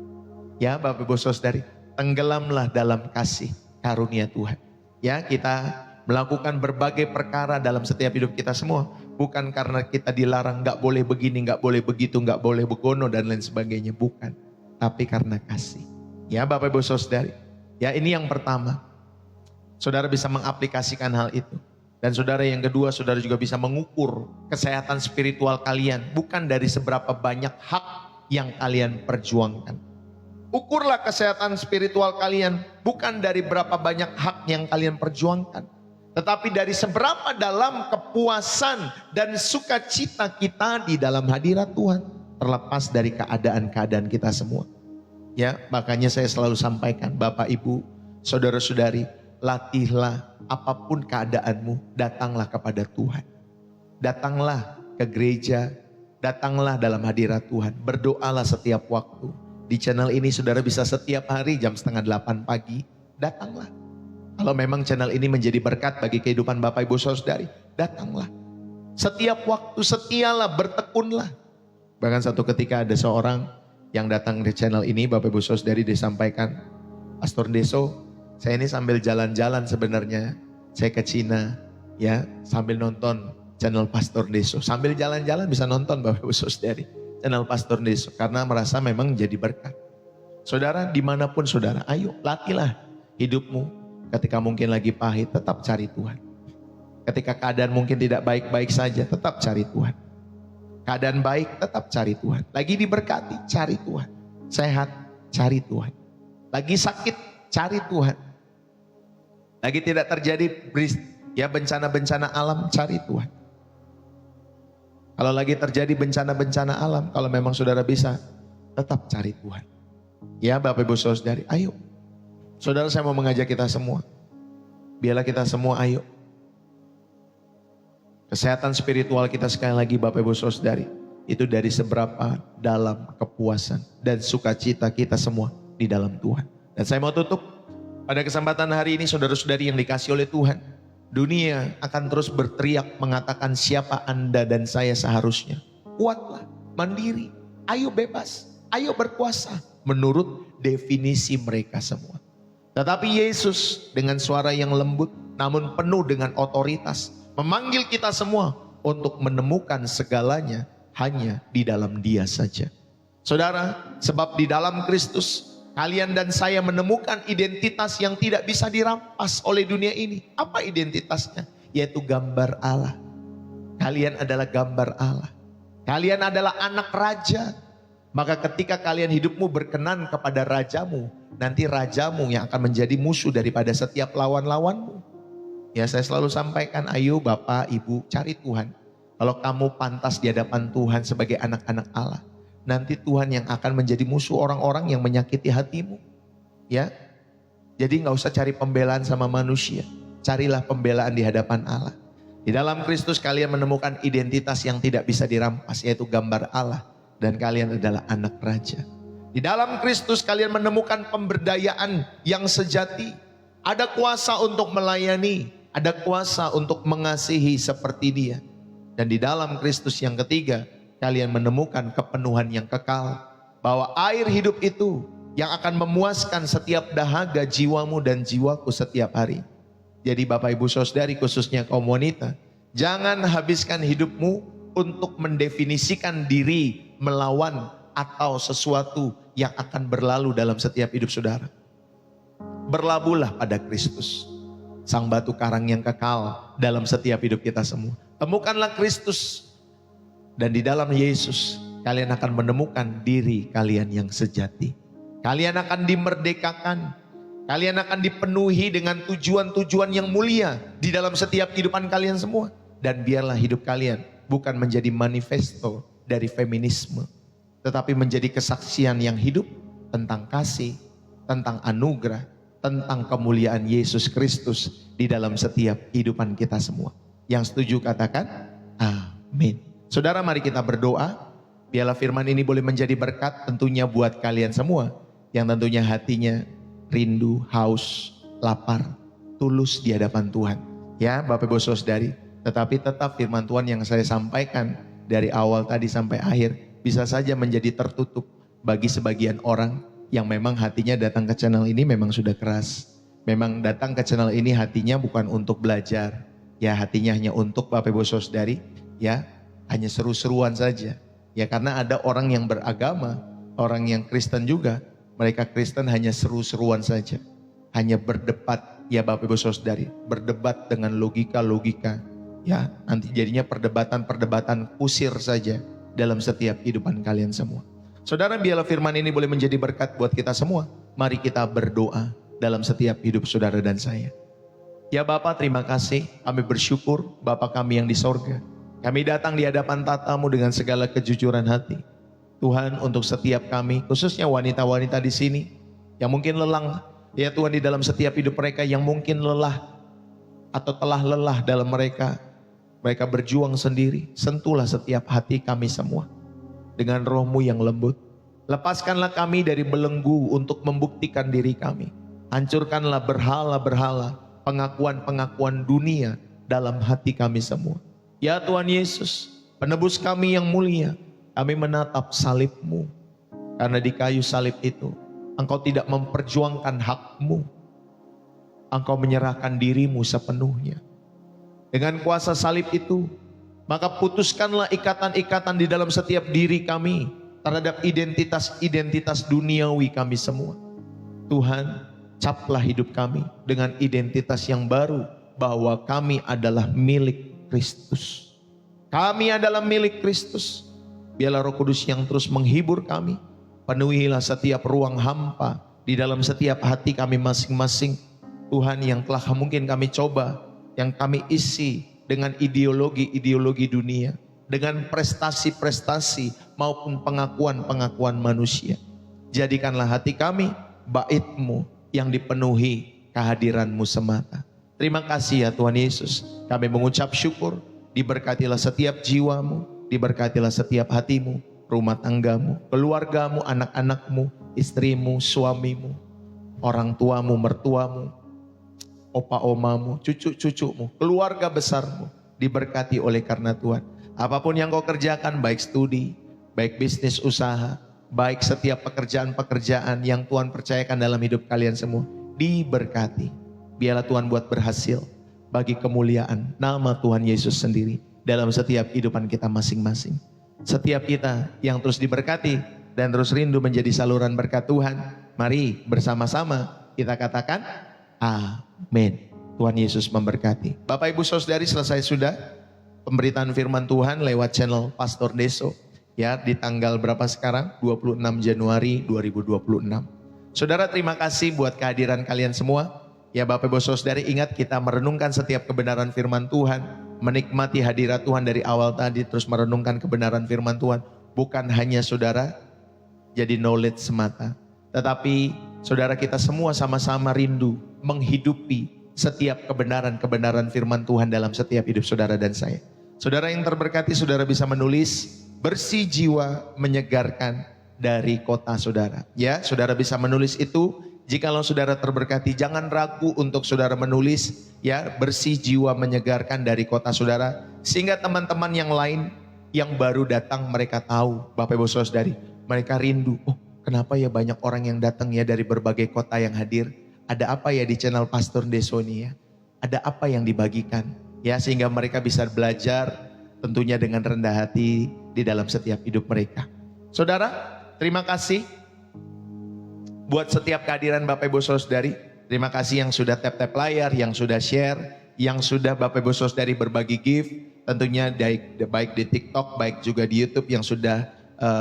Ya Bapak Ibu Saudari, tenggelamlah dalam kasih karunia Tuhan. Ya, kita melakukan berbagai perkara dalam setiap hidup kita semua. Bukan karena kita dilarang, gak boleh begini, gak boleh begitu, gak boleh begono dan lain sebagainya. Bukan, tapi karena kasih. Ya Bapak Ibu Saudari, ya ini yang pertama. Saudara bisa mengaplikasikan hal itu. Dan saudara yang kedua, saudara juga bisa mengukur kesehatan spiritual kalian. Bukan dari seberapa banyak hak yang kalian perjuangkan. Ukurlah kesehatan spiritual kalian bukan dari berapa banyak hak yang kalian perjuangkan. Tetapi dari seberapa dalam kepuasan dan sukacita kita di dalam hadirat Tuhan. Terlepas dari keadaan-keadaan kita semua. Ya, makanya saya selalu sampaikan, Bapak Ibu, saudara-saudari, latihlah apapun keadaanmu, datanglah kepada Tuhan. Datanglah ke gereja, datanglah dalam hadirat Tuhan, berdoalah setiap waktu. Di channel ini saudara bisa setiap hari jam 7:30 pagi, datanglah. Kalau memang channel ini menjadi berkat bagi kehidupan Bapak Ibu Saudari, datanglah. Setiap waktu setialah, bertekunlah. Bahkan satu ketika ada seorang yang datang di channel ini, Bapak Ibu Saudari, disampaikan, Pastor Deso, saya ini sambil jalan-jalan sebenarnya, saya ke Cina, ya sambil nonton channel Pastor Deso. Sambil jalan-jalan bisa nonton Bapak Ibu Saudari, channel Pastor Deso, karena merasa memang jadi berkat. Saudara, dimanapun saudara, ayo latihlah hidupmu. Ketika mungkin lagi pahit, tetap cari Tuhan. Ketika keadaan mungkin tidak baik-baik saja, tetap cari Tuhan. Keadaan baik, tetap cari Tuhan. Lagi diberkati, cari Tuhan. Sehat, cari Tuhan. Lagi sakit, cari Tuhan. Lagi tidak terjadi bencana-bencana alam, cari Tuhan. Kalau lagi terjadi bencana-bencana alam, kalau memang saudara bisa, tetap cari Tuhan. Ya Bapak Ibu Saudari, ayo. Saudara, saya mau mengajak kita semua. Biarlah kita semua ayo. Kesehatan spiritual kita sekali lagi Bapak Ibu Saudari, itu dari seberapa dalam kepuasan dan sukacita kita semua di dalam Tuhan. Dan saya mau tutup pada kesempatan hari ini, saudara-saudari yang dikasih oleh Tuhan. Dunia akan terus berteriak mengatakan siapa Anda dan saya seharusnya. Kuatlah, mandiri, ayo bebas, ayo berkuasa menurut definisi mereka semua. Tetapi Yesus dengan suara yang lembut namun penuh dengan otoritas memanggil kita semua untuk menemukan segalanya hanya di dalam Dia saja. Saudara, sebab di dalam Kristus kalian dan saya menemukan identitas yang tidak bisa dirampas oleh dunia ini. Apa identitasnya? Yaitu gambar Allah. Kalian adalah gambar Allah. Kalian adalah anak raja. Maka ketika kalian hidupmu berkenan kepada rajamu, nanti rajamu yang akan menjadi musuh daripada setiap lawan-lawanmu. Ya, saya selalu sampaikan, ayo Bapak, Ibu, cari Tuhan. Kalau kamu pantas di hadapan Tuhan sebagai anak-anak Allah, nanti Tuhan yang akan menjadi musuh orang-orang yang menyakiti hatimu. Ya, jadi nggak usah cari pembelaan sama manusia. Carilah pembelaan di hadapan Allah. Di dalam Kristus kalian menemukan identitas yang tidak bisa dirampas, yaitu gambar Allah. Dan kalian adalah anak raja. Di dalam Kristus kalian menemukan pemberdayaan yang sejati. Ada kuasa untuk melayani. Ada kuasa untuk mengasihi seperti Dia. Dan di dalam Kristus yang ketiga, kalian menemukan kepenuhan yang kekal. Bahwa air hidup itu yang akan memuaskan setiap dahaga jiwamu dan jiwaku setiap hari. Jadi Bapak Ibu Saudari, khususnya kaum wanita, jangan habiskan hidupmu untuk mendefinisikan diri melawan atau sesuatu yang akan berlalu dalam setiap hidup saudara. Berlabuhlah pada Kristus, sang batu karang yang kekal dalam setiap hidup kita semua. Temukanlah Kristus, dan di dalam Yesus kalian akan menemukan diri kalian yang sejati. Kalian akan dimerdekakan, kalian akan dipenuhi dengan tujuan-tujuan yang mulia di dalam setiap kehidupan kalian semua. Dan biarlah hidup kalian bukan menjadi manifesto dari feminisme, tetapi menjadi kesaksian yang hidup tentang kasih, tentang anugerah, tentang kemuliaan Yesus Kristus di dalam setiap kehidupan kita semua. Yang setuju katakan amin. Saudara, mari kita berdoa. Biarlah firman ini boleh menjadi berkat tentunya buat kalian semua yang tentunya hatinya rindu, haus, lapar, tulus di hadapan Tuhan. Ya Bapak Ibu Saudari, tetapi tetap firman Tuhan yang saya sampaikan dari awal tadi sampai akhir bisa saja menjadi tertutup bagi sebagian orang yang memang hatinya datang ke channel ini memang sudah keras. Memang datang ke channel ini hatinya bukan untuk belajar. Ya, hatinya hanya untuk Bapak Ibu Saudari, ya, hanya seru-seruan saja. Ya, karena ada orang yang beragama, orang yang Kristen juga, mereka Kristen hanya seru-seruan saja. Hanya berdebat, ya Bapak Ibu Saudari, berdebat dengan logika-logika. Ya, nanti jadinya perdebatan-perdebatan kusir saja dalam setiap kehidupan kalian semua. Saudara, biarlah firman ini boleh menjadi berkat buat kita semua. Mari kita berdoa dalam setiap hidup saudara dan saya. Ya Bapa, terima kasih, kami bersyukur Bapa kami yang di sorga. Kami datang di hadapan tatamu dengan segala kejujuran hati. Tuhan, untuk setiap kami, khususnya wanita-wanita di sini yang mungkin lelah, ya Tuhan, di dalam setiap hidup mereka yang mungkin lelah atau telah lelah dalam mereka berjuang sendiri. Sentuhlah setiap hati kami semua dengan roh-Mu yang lembut. Lepaskanlah kami dari belenggu untuk membuktikan diri kami. Hancurkanlah berhala-berhala, pengakuan-pengakuan dunia dalam hati kami semua. Ya Tuhan Yesus, penebus kami yang mulia, kami menatap salib-Mu. Karena di kayu salib itu, Engkau tidak memperjuangkan hak-Mu. Engkau menyerahkan diri-Mu sepenuhnya. Dengan kuasa salib itu, maka putuskanlah ikatan-ikatan di dalam setiap diri kami terhadap identitas-identitas duniawi kami semua. Tuhan, caplah hidup kami dengan identitas yang baru, bahwa kami adalah milik Kristus. Kami adalah milik Kristus. Biarlah Roh Kudus yang terus menghibur kami. Penuhilah setiap ruang hampa di dalam setiap hati kami masing-masing. Tuhan, yang telah mungkin kami coba, yang kami isi dengan ideologi-ideologi dunia, dengan prestasi-prestasi maupun pengakuan-pengakuan manusia. Jadikanlah hati kami bait-Mu yang dipenuhi kehadiran-Mu semata. Terima kasih ya Tuhan Yesus. Kami mengucap syukur. Diberkatilah setiap jiwamu, diberkatilah setiap hatimu, rumah tanggamu, keluargamu, anak-anakmu, istrimu, suamimu, orang tuamu, mertuamu, opa omamu, cucu-cucumu, keluarga besarmu, diberkati oleh karena Tuhan. Apapun yang kau kerjakan, baik studi, baik bisnis usaha, baik setiap pekerjaan-pekerjaan yang Tuhan percayakan dalam hidup kalian semua, diberkati. Biarlah Tuhan buat berhasil bagi kemuliaan nama Tuhan Yesus sendiri dalam setiap kehidupan kita masing-masing. Setiap kita yang terus diberkati dan terus rindu menjadi saluran berkat Tuhan, mari bersama-sama kita katakan amin. Tuhan Yesus memberkati. Bapak Ibu Saudari, selesai sudah pemberitaan firman Tuhan lewat channel Pastor Deso. Ya, di tanggal berapa sekarang? 26 Januari 2026. Saudara, terima kasih buat kehadiran kalian semua. Ya Bapak Ibu Saudari, ingat kita merenungkan setiap kebenaran firman Tuhan, menikmati hadirat Tuhan dari awal tadi, terus merenungkan kebenaran firman Tuhan. Bukan hanya saudara jadi knowledge semata, tetapi saudara kita semua sama-sama rindu menghidupi setiap kebenaran-kebenaran firman Tuhan dalam setiap hidup saudara dan saya. Saudara yang terberkati, saudara bisa menulis bersih jiwa menyegarkan dari kota saudara. Ya, saudara bisa menulis itu. Jikalau saudara terberkati, jangan ragu untuk saudara menulis, ya, bersih jiwa menyegarkan dari kota saudara. Sehingga teman-teman yang lain yang baru datang, mereka tahu, Bapak Ibu Saudari, mereka rindu. Oh, kenapa ya banyak orang yang datang ya dari berbagai kota yang hadir? Ada apa ya di channel Pastor Deso ini ya? Ada apa yang dibagikan? Ya, sehingga mereka bisa belajar tentunya dengan rendah hati di dalam setiap hidup mereka. Saudara, terima kasih buat setiap kehadiran Bapak Ibu Saudari. Terima kasih yang sudah tap-tap layar, yang sudah share, yang sudah Bapak Ibu Saudari berbagi gift. Tentunya baik di TikTok, baik juga di YouTube yang sudah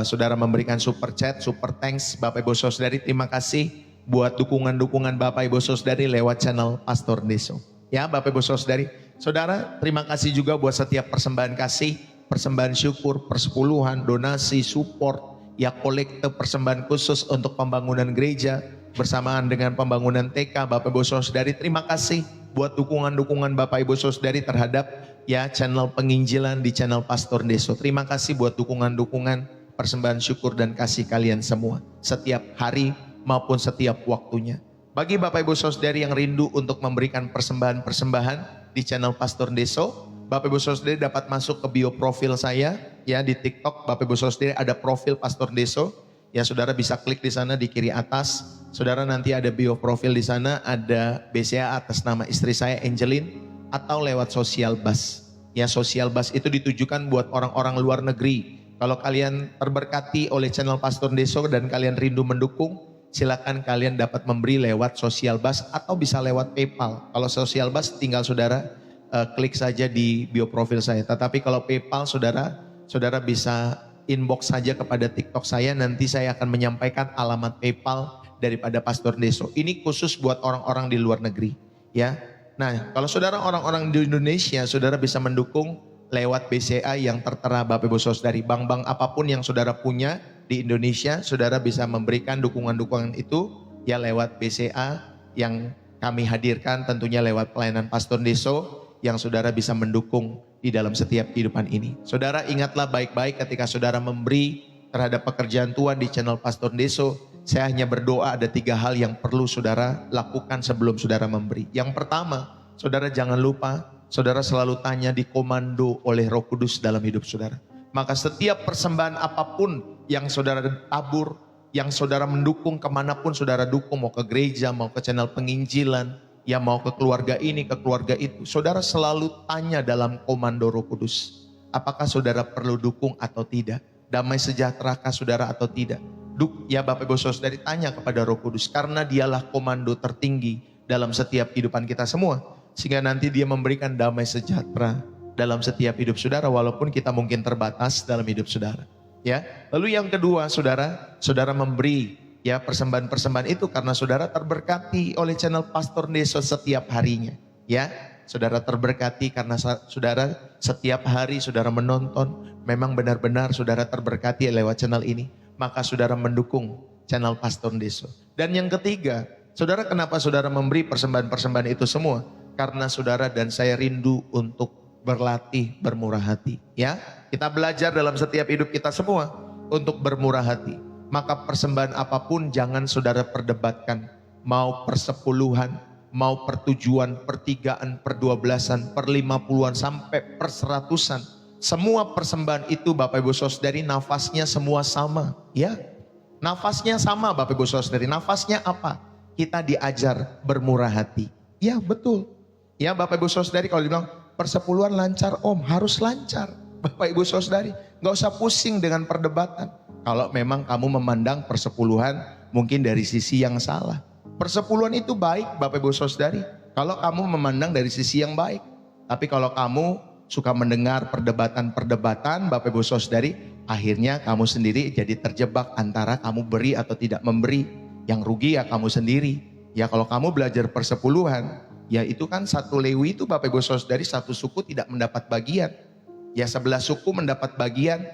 saudara memberikan super chat, super thanks Bapak Ibu Saudari. Terima kasih buat dukungan-dukungan Bapak Ibu Saudari lewat channel Pastor Deso. Ya Bapak Ibu Saudari. Saudara, terima kasih juga buat setiap persembahan kasih, persembahan syukur, persepuluhan, donasi, support, ya kolekte persembahan khusus untuk pembangunan gereja bersamaan dengan pembangunan TK. Bapak Ibu Saudari, terima kasih buat dukungan-dukungan Bapak Ibu Saudari terhadap ya channel penginjilan di channel Pastor Deso. Terima kasih buat dukungan-dukungan persembahan syukur dan kasih kalian semua setiap hari maupun setiap waktunya. Bagi Bapak Ibu Saudari yang rindu untuk memberikan persembahan-persembahan di channel Pastor Deso, Bapak Ibu Saudari dapat masuk ke bio profil saya ya di TikTok. Bapak Ibu Saudari ada profil Pastor Deso. Ya, saudara bisa klik di sana di kiri atas. Saudara nanti ada bio profil di sana, ada BCA atas nama istri saya Angeline, atau lewat Social Bus. Ya, Social Bus itu ditujukan buat orang-orang luar negeri. Kalau kalian terberkati oleh channel Pastor Deso dan kalian rindu mendukung, silakan kalian dapat memberi lewat Social Bus atau bisa lewat PayPal. Kalau Social Bus tinggal saudara klik saja di bio profil saya. Tetapi kalau PayPal saudara bisa inbox saja kepada TikTok saya. Nanti saya akan menyampaikan alamat PayPal daripada Pastor Deso. Ini khusus buat orang-orang di luar negeri, ya. Nah, kalau saudara orang-orang di Indonesia, saudara bisa mendukung lewat BCA yang tertera Bapak Ibu Saudari. Bank-bank apapun yang saudara punya di Indonesia, saudara bisa memberikan dukungan-dukungan itu ya lewat BCA yang kami hadirkan, tentunya lewat pelayanan Pastor Deso yang saudara bisa mendukung di dalam setiap kehidupan ini. Saudara ingatlah baik-baik ketika saudara memberi terhadap pekerjaan Tuhan di channel Pastor Deso. Saya hanya berdoa ada 3 hal yang perlu saudara lakukan sebelum saudara memberi. Yang pertama, saudara jangan lupa, saudara selalu tanya dikomando oleh Roh Kudus dalam hidup saudara. Maka setiap persembahan apapun yang saudara tabur, yang saudara mendukung kemanapun saudara dukung, mau ke gereja, mau ke channel penginjilan, ya mau ke keluarga ini, ke keluarga itu, saudara selalu tanya dalam komando Roh Kudus. Apakah saudara perlu dukung atau tidak? Damai sejahterakah saudara atau tidak? Ya Bapak Ibu Saudari tanya kepada Roh Kudus, karena dialah komando tertinggi dalam setiap kehidupan kita semua. Sehingga nanti dia memberikan damai sejahtera dalam setiap hidup saudara, walaupun kita mungkin terbatas dalam hidup saudara. Ya, lalu yang kedua saudara memberi ya persembahan-persembahan itu karena saudara terberkati oleh channel Pastor Deso setiap harinya. Ya, saudara terberkati karena saudara setiap hari saudara menonton, memang benar-benar saudara terberkati lewat channel ini. Maka saudara mendukung channel Pastor Deso. Dan yang ketiga, saudara kenapa saudara memberi persembahan-persembahan itu semua? Karena saudara dan saya rindu untuk berlatih bermurah hati. Ya, kita belajar dalam setiap hidup kita semua untuk bermurah hati. Maka persembahan apapun jangan saudara perdebatkan. Mau persepuluhan, mau pertujuan, pertigaan, perdua-belasan, per-50-an sampai per-100-an. Semua persembahan itu Bapak Ibu Saudari nafasnya semua sama. Ya, nafasnya sama Bapak Ibu Saudari. Nafasnya apa? Kita diajar bermurah hati. Ya betul. Ya Bapak Ibu Saudari kalau dibilang persepuluhan lancar om, harus lancar. Bapak Ibu Saudari gak usah pusing dengan perdebatan. Kalau memang kamu memandang persepuluhan mungkin dari sisi yang salah. Persepuluhan itu baik Bapak Ibu Saudari kalau kamu memandang dari sisi yang baik. Tapi kalau kamu suka mendengar perdebatan-perdebatan Bapak Ibu Saudari, akhirnya kamu sendiri jadi terjebak antara kamu beri atau tidak memberi. Yang rugi ya kamu sendiri. Ya kalau kamu belajar persepuluhan, ya itu kan 1 Lewi itu Bapak Ibu Saudari 1 suku tidak mendapat bagian. Ya 11 suku mendapat bagian.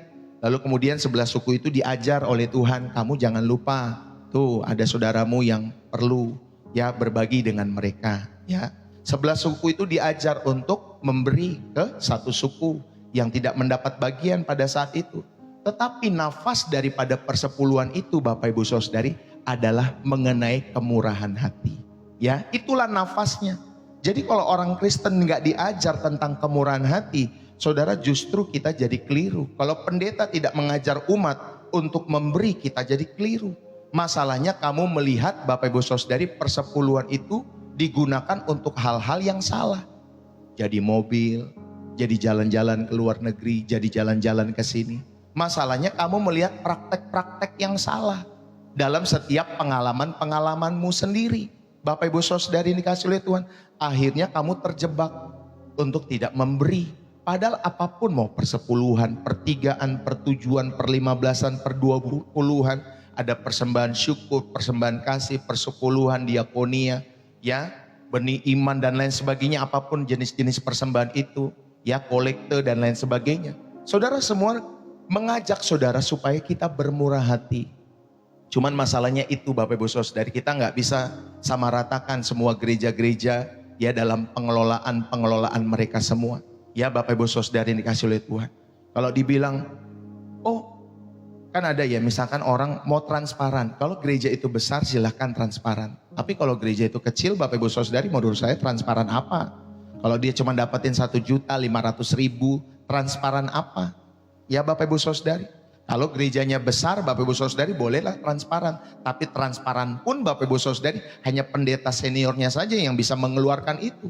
Lalu kemudian 11 suku itu diajar oleh Tuhan, kamu jangan lupa tuh ada saudaramu yang perlu ya berbagi dengan mereka. Ya 11 suku itu diajar untuk memberi ke 1 suku yang tidak mendapat bagian pada saat itu. Tetapi nafas daripada persepuluhan itu Bapak Ibu Saudari adalah mengenai kemurahan hati. Ya, itulah nafasnya. Jadi kalau orang Kristen nggak diajar tentang kemurahan hati, saudara justru kita jadi keliru. Kalau pendeta tidak mengajar umat untuk memberi, kita jadi keliru. Masalahnya kamu melihat Bapak Ibu Saudari persepuluhan itu digunakan untuk hal-hal yang salah. Jadi mobil, jadi jalan-jalan ke luar negeri, jadi jalan-jalan ke sini. Masalahnya kamu melihat praktek-praktek yang salah dalam setiap pengalaman-pengalamanmu sendiri. Bapak Ibu Saudari dikasih oleh Tuhan, akhirnya kamu terjebak untuk tidak memberi. Padahal apapun mau persepuluhan, pertigaan, pertujuan, per-15-an, per-20-an, ada persembahan syukur, persembahan kasih, persepuluhan, diakonia, ya, benih iman dan lain sebagainya, apapun jenis-jenis persembahan itu, ya, kolekte dan lain sebagainya. Saudara semua mengajak saudara supaya kita bermurah hati. Cuman masalahnya itu Bapak Ibu Saudari, kita nggak bisa sama ratakan semua gereja-gereja ya dalam pengelolaan mereka semua. Ya Bapak Ibu Saudari dikasih oleh Tuhan. Kalau dibilang, oh kan ada ya misalkan orang mau transparan. Kalau gereja itu besar silahkan transparan. Tapi kalau gereja itu kecil Bapak Ibu Saudari, menurut saya transparan apa? Kalau dia cuma dapatin 1.500.000, transparan apa? Ya Bapak Ibu Saudari. Kalau gerejanya besar Bapak Ibu Saudari bolehlah transparan. Tapi transparan pun Bapak Ibu Saudari hanya pendeta seniornya saja yang bisa mengeluarkan itu.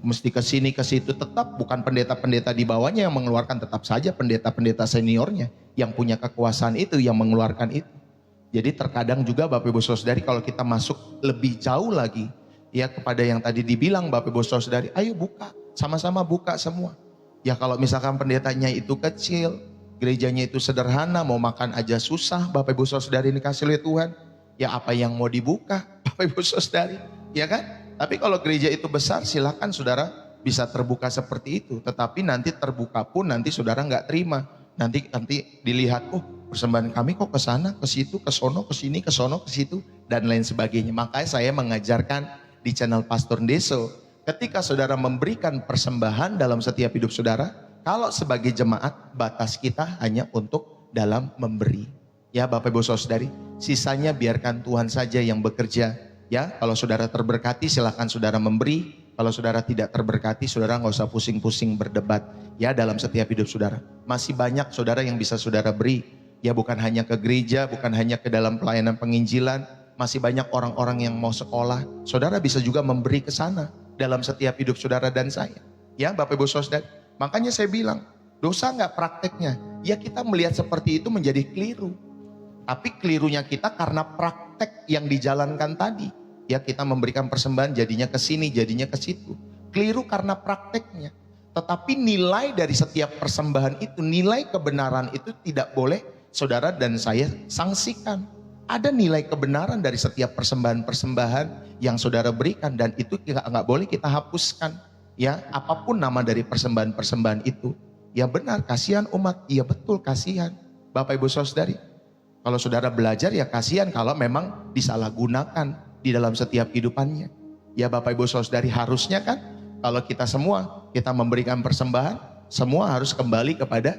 Mesti ke sini ke situ, tetap bukan pendeta-pendeta di bawahnya yang mengeluarkan, tetap saja pendeta-pendeta seniornya yang punya kekuasaan itu yang mengeluarkan itu. Jadi terkadang juga Bapak Ibu Saudari kalau kita masuk lebih jauh lagi ya kepada yang tadi dibilang Bapak Ibu Saudari, ayo buka, sama-sama buka semua. Ya kalau misalkan pendetanya itu kecil, gerejanya itu sederhana, mau makan aja susah, Bapak Ibu Saudari dikasih oleh Tuhan, ya apa yang mau dibuka Bapak Ibu Saudari, ya kan? Tapi kalau gereja itu besar silahkan saudara bisa terbuka seperti itu. Tetapi nanti terbuka pun nanti saudara nggak terima. Nanti dilihat, oh persembahan kami kok ke sana, ke situ, ke sono, ke sini, ke sono, ke situ, dan lain sebagainya. Makanya saya mengajarkan di channel Pastor Deso, ketika saudara memberikan persembahan dalam setiap hidup saudara, kalau sebagai jemaat batas kita hanya untuk dalam memberi. Ya Bapak Ibu Saudari, sisanya biarkan Tuhan saja yang bekerja. Ya, kalau saudara terberkati silahkan saudara memberi. Kalau saudara tidak terberkati, saudara nggak usah pusing-pusing berdebat. Ya, dalam setiap hidup saudara. Masih banyak saudara yang bisa saudara beri. Ya, bukan hanya ke gereja, bukan hanya ke dalam pelayanan penginjilan. Masih banyak orang-orang yang mau sekolah. Saudara bisa juga memberi ke sana dalam setiap hidup saudara dan saya. Ya, Bapak Ibu Saudara. Makanya saya bilang, dosa nggak prakteknya? Ya, kita melihat seperti itu menjadi keliru. Tapi kelirunya kita karena praktek yang dijalankan tadi. Ya, kita memberikan persembahan jadinya ke sini, jadinya ke situ. Keliru karena prakteknya. Tetapi nilai dari setiap persembahan itu, nilai kebenaran itu tidak boleh saudara dan saya sangsikan. Ada nilai kebenaran dari setiap persembahan-persembahan yang saudara berikan, dan itu nggak boleh kita hapuskan. Ya, apapun nama dari persembahan-persembahan itu. Ya benar, kasihan umat. Iya betul, kasihan. Bapak Ibu Saudari, kalau saudara belajar ya kasihan kalau memang disalahgunakan di dalam setiap kehidupannya. Ya Bapak Ibu Saudari, harusnya kan kalau kita memberikan persembahan, semua harus kembali kepada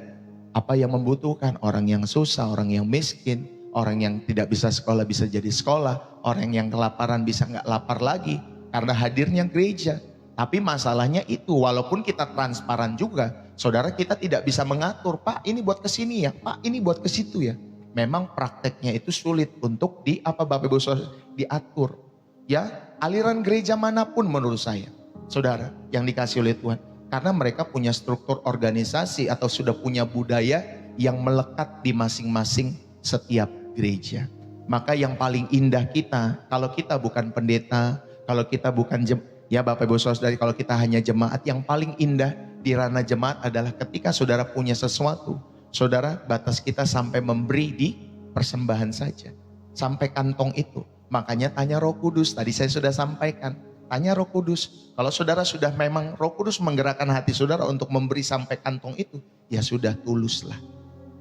apa yang membutuhkan. Orang yang susah, orang yang miskin, orang yang tidak bisa sekolah bisa jadi sekolah, orang yang kelaparan bisa nggak lapar lagi karena hadirnya gereja. Tapi masalahnya itu, walaupun kita transparan juga, saudara, kita tidak bisa mengatur, Pak ini buat ke sini ya, Pak ini buat ke situ ya. Memang prakteknya itu sulit untuk Bapak Ibu Saudara, diatur. Ya, aliran gereja manapun menurut saya, saudara, yang dikasih oleh Tuhan. Karena mereka punya struktur organisasi atau sudah punya budaya yang melekat di masing-masing setiap gereja. Maka yang paling indah kita, kalau kita bukan pendeta, kalau kita bukan ya Bapak Ibu Saudara, kalau kita hanya jemaat, yang paling indah di ranah jemaat adalah ketika saudara punya sesuatu, saudara, batas kita sampai memberi di persembahan saja. Sampai kantong itu. Makanya tanya Roh Kudus, tadi saya sudah sampaikan. Tanya Roh Kudus. Kalau saudara sudah memang Roh Kudus menggerakkan hati saudara untuk memberi sampai kantong itu, ya sudah, tuluslah.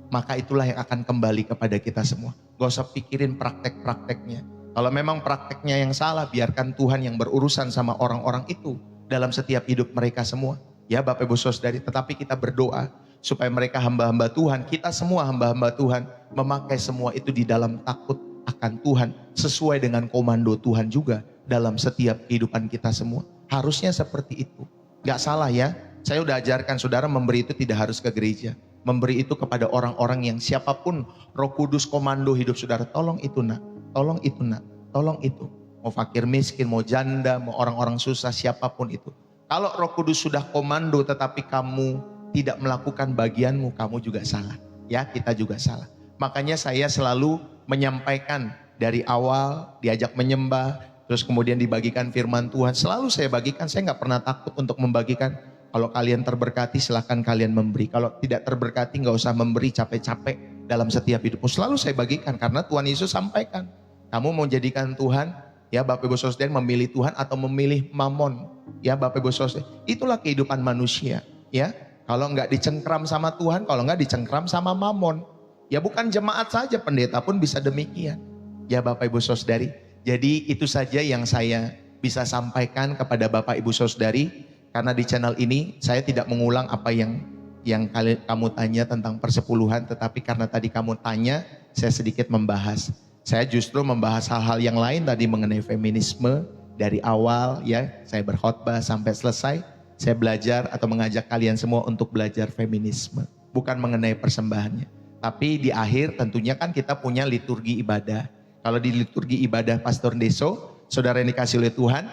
Maka itulah yang akan kembali kepada kita semua. Gak usah pikirin praktek-prakteknya. Kalau memang prakteknya yang salah, biarkan Tuhan yang berurusan sama orang-orang itu dalam setiap hidup mereka semua. Ya Bapak Ibu Saudari, tetapi kita berdoa supaya mereka hamba-hamba Tuhan, kita semua hamba-hamba Tuhan, memakai semua itu di dalam takut akan Tuhan, sesuai dengan komando Tuhan juga dalam setiap kehidupan kita semua. Harusnya seperti itu. Gak salah ya, saya udah ajarkan saudara, memberi itu tidak harus ke gereja. Memberi itu kepada orang-orang yang siapapun Roh Kudus komando hidup saudara, tolong itu nak, tolong itu nak, tolong itu. Mau fakir miskin, mau janda, mau orang-orang susah, siapapun itu. Kalau Roh Kudus sudah komando tetapi kamu tidak melakukan bagianmu, kamu juga salah. Ya, kita juga salah. Makanya saya selalu menyampaikan dari awal, diajak menyembah, terus kemudian dibagikan firman Tuhan. Selalu saya bagikan, saya nggak pernah takut untuk membagikan. Kalau kalian terberkati silahkan kalian memberi. Kalau tidak terberkati nggak usah memberi capek-capek dalam setiap hidupmu. Selalu saya bagikan karena Tuhan Yesus sampaikan. Kamu mau jadikan Tuhan, ya Bapak Ibu Saudara, memilih Tuhan atau memilih mamon. Ya Bapak Ibu Saudara, itulah kehidupan manusia. Ya, kalau nggak dicengkram sama Tuhan, kalau nggak dicengkram sama mamon. Ya bukan jemaat saja, pendeta pun bisa demikian. Ya Bapak Ibu Saudari, jadi itu saja yang saya bisa sampaikan kepada Bapak Ibu Saudari. Karena di channel ini saya tidak mengulang apa yang kamu tanya tentang persepuluhan. Tetapi karena tadi kamu tanya, saya sedikit membahas. Saya justru membahas hal-hal yang lain tadi mengenai feminisme. Dari awal ya, saya berkhotbah sampai selesai. Saya belajar atau mengajak kalian semua untuk belajar feminisme. Bukan mengenai persembahannya. Tapi di akhir tentunya kan kita punya liturgi ibadah. Kalau di liturgi ibadah Pastor Deso, saudara yang dikasih oleh Tuhan,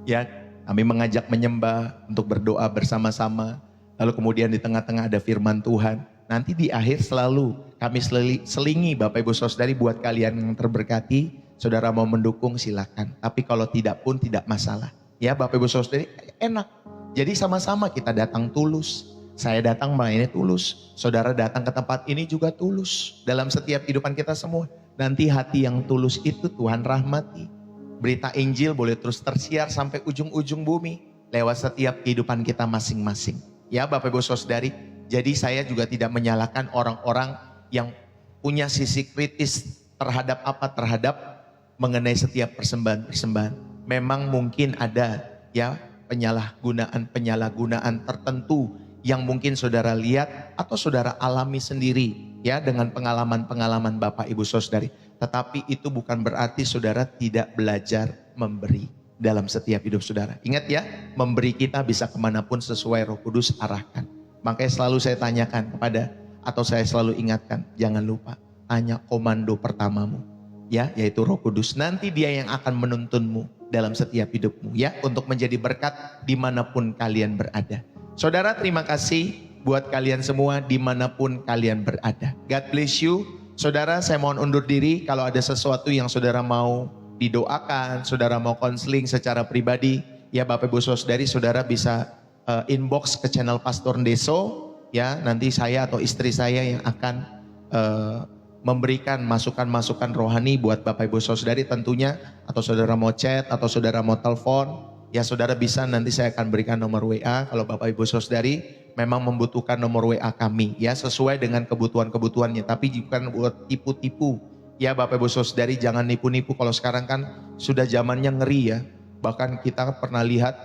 ya kami mengajak menyembah untuk berdoa bersama-sama. Lalu kemudian di tengah-tengah ada firman Tuhan. Nanti di akhir selalu kami selingi Bapak Ibu Saudari buat kalian yang terberkati. Saudara mau mendukung silakan. Tapi kalau tidak pun tidak masalah. Ya Bapak Ibu Saudari, enak. Jadi sama-sama kita datang tulus. Saya datang melayani tulus. Saudara datang ke tempat ini juga tulus. Dalam setiap kehidupan kita semua. Nanti hati yang tulus itu Tuhan rahmati. Berita Injil boleh terus tersiar sampai ujung-ujung bumi. lewat setiap kehidupan kita masing-masing. Ya Bapak Ibu Saudari, jadi saya juga tidak menyalahkan orang-orang yang punya sisi kritis terhadap mengenai setiap persembahan. Memang mungkin ada ya penyalahgunaan tertentu yang mungkin saudara lihat atau saudara alami sendiri ya dengan pengalaman-pengalaman Bapak Ibu Saudari. Tetapi itu bukan berarti saudara tidak belajar memberi dalam setiap hidup saudara. Ingat ya, memberi kita bisa kemanapun sesuai Roh Kudus arahkan. Makanya selalu saya tanyakan saya selalu ingatkan, jangan lupa tanya komando pertamamu ya, yaitu Roh Kudus. Nanti dia yang akan menuntunmu dalam setiap hidupmu ya, untuk menjadi berkat dimanapun kalian berada. Saudara, terima kasih buat kalian semua dimanapun kalian berada. God bless you. Saudara, saya mohon undur diri. Kalau ada sesuatu yang saudara mau didoakan, saudara mau konseling secara pribadi, ya Bapak Ibu Saudari, saudara bisa inbox ke channel Pastor Ndeso. Ya, nanti saya atau istri saya yang akan memberikan masukan-masukan rohani buat Bapak Ibu Saudari tentunya. Atau saudara mau chat, atau saudara mau telepon, ya saudara bisa, nanti saya akan berikan nomor WA kalau Bapak Ibu Saudari memang membutuhkan nomor WA kami ya, sesuai dengan kebutuhan-kebutuhannya. Tapi bukan buat tipu-tipu ya Bapak Ibu Saudari, jangan nipu-nipu. Kalau sekarang kan sudah zamannya ngeri ya. Bahkan kita pernah lihat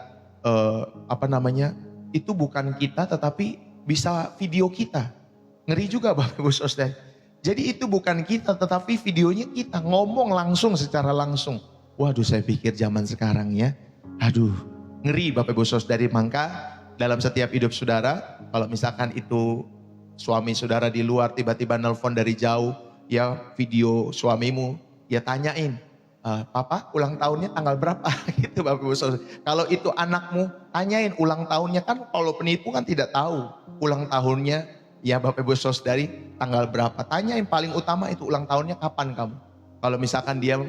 itu bukan kita tetapi bisa video kita. Ngeri juga Bapak Ibu Saudari. Jadi itu bukan kita tetapi videonya kita, ngomong langsung secara langsung. Waduh, saya pikir zaman sekarang ya, aduh ngeri Bapak Ibu Saudari. Maka dalam setiap hidup saudara, kalau misalkan itu suami saudara di luar tiba-tiba nelpon dari jauh, ya video suamimu, ya tanyain, Papa ulang tahunnya tanggal berapa gitu Bapak Ibu Saudara. Kalau itu anakmu, tanyain ulang tahunnya. Kan kalau penipu kan tidak tahu ulang tahunnya ya Bapak Ibu Saudari tanggal berapa. Tanyain, paling utama itu ulang tahunnya kapan kamu. Kalau misalkan dia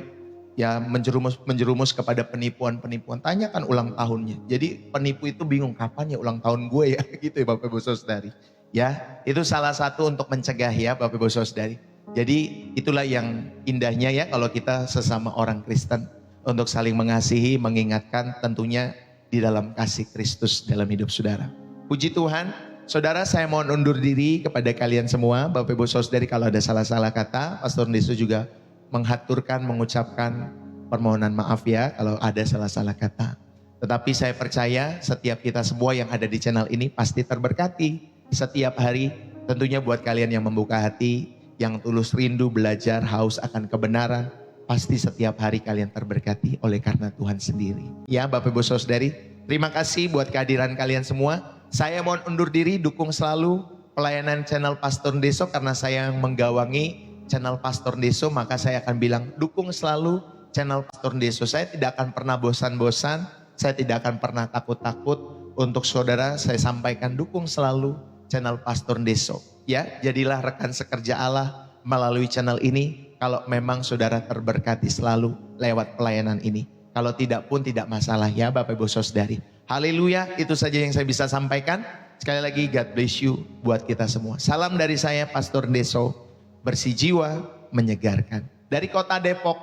ya menjerumus kepada penipuan, tanyakan ulang tahunnya. Jadi penipu itu bingung, kapan ya ulang tahun gue ya gitu ya Bapak Ibu Saudari. Ya, itu salah satu untuk mencegah ya Bapak Ibu Saudari. Jadi itulah yang indahnya ya kalau kita sesama orang Kristen, untuk saling mengasihi, mengingatkan tentunya di dalam kasih Kristus dalam hidup saudara. Puji Tuhan. Saudara, saya mohon undur diri kepada kalian semua. Bapak Ibu Saudari, kalau ada salah-salah kata, Pastor Ndeso juga mengucapkan permohonan maaf ya kalau ada salah-salah kata. Tetapi saya percaya setiap kita semua yang ada di channel ini pasti terberkati setiap hari. Tentunya buat kalian yang membuka hati, yang tulus rindu belajar, haus akan kebenaran, pasti setiap hari kalian terberkati oleh karena Tuhan sendiri. Ya Bapak Ibu Saudari, terima kasih buat kehadiran kalian semua. Saya mohon undur diri, dukung selalu pelayanan channel Pastor Ndeso karena saya yang menggawangi channel Pastor Ndeso, maka saya akan bilang dukung selalu channel Pastor Ndeso. Saya tidak akan pernah bosan-bosan, saya tidak akan pernah takut-takut untuk saudara. Saya sampaikan dukung selalu channel Pastor Ndeso. Ya, jadilah rekan sekerja Allah melalui channel ini kalau memang saudara terberkati selalu lewat pelayanan ini. Kalau tidak pun tidak masalah ya Bapak Ibu Saudari. Haleluya, itu saja yang saya bisa sampaikan. Sekali lagi God bless you buat kita semua. Salam dari saya Pastor Ndeso, bersih jiwa, menyegarkan. Dari kota Depok,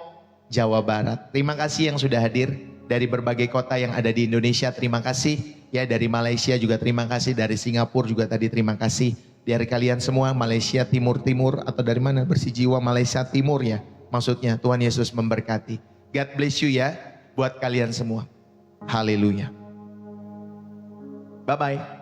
Jawa Barat. Terima kasih yang sudah hadir dari berbagai kota yang ada di Indonesia. Terima kasih ya, dari Malaysia juga terima kasih, dari Singapura juga tadi terima kasih. Dari kalian semua Malaysia Timur atau dari mana? Bersih jiwa Malaysia Timur ya. Maksudnya Tuhan Yesus memberkati. God bless you ya buat kalian semua. Haleluya. Bye-bye.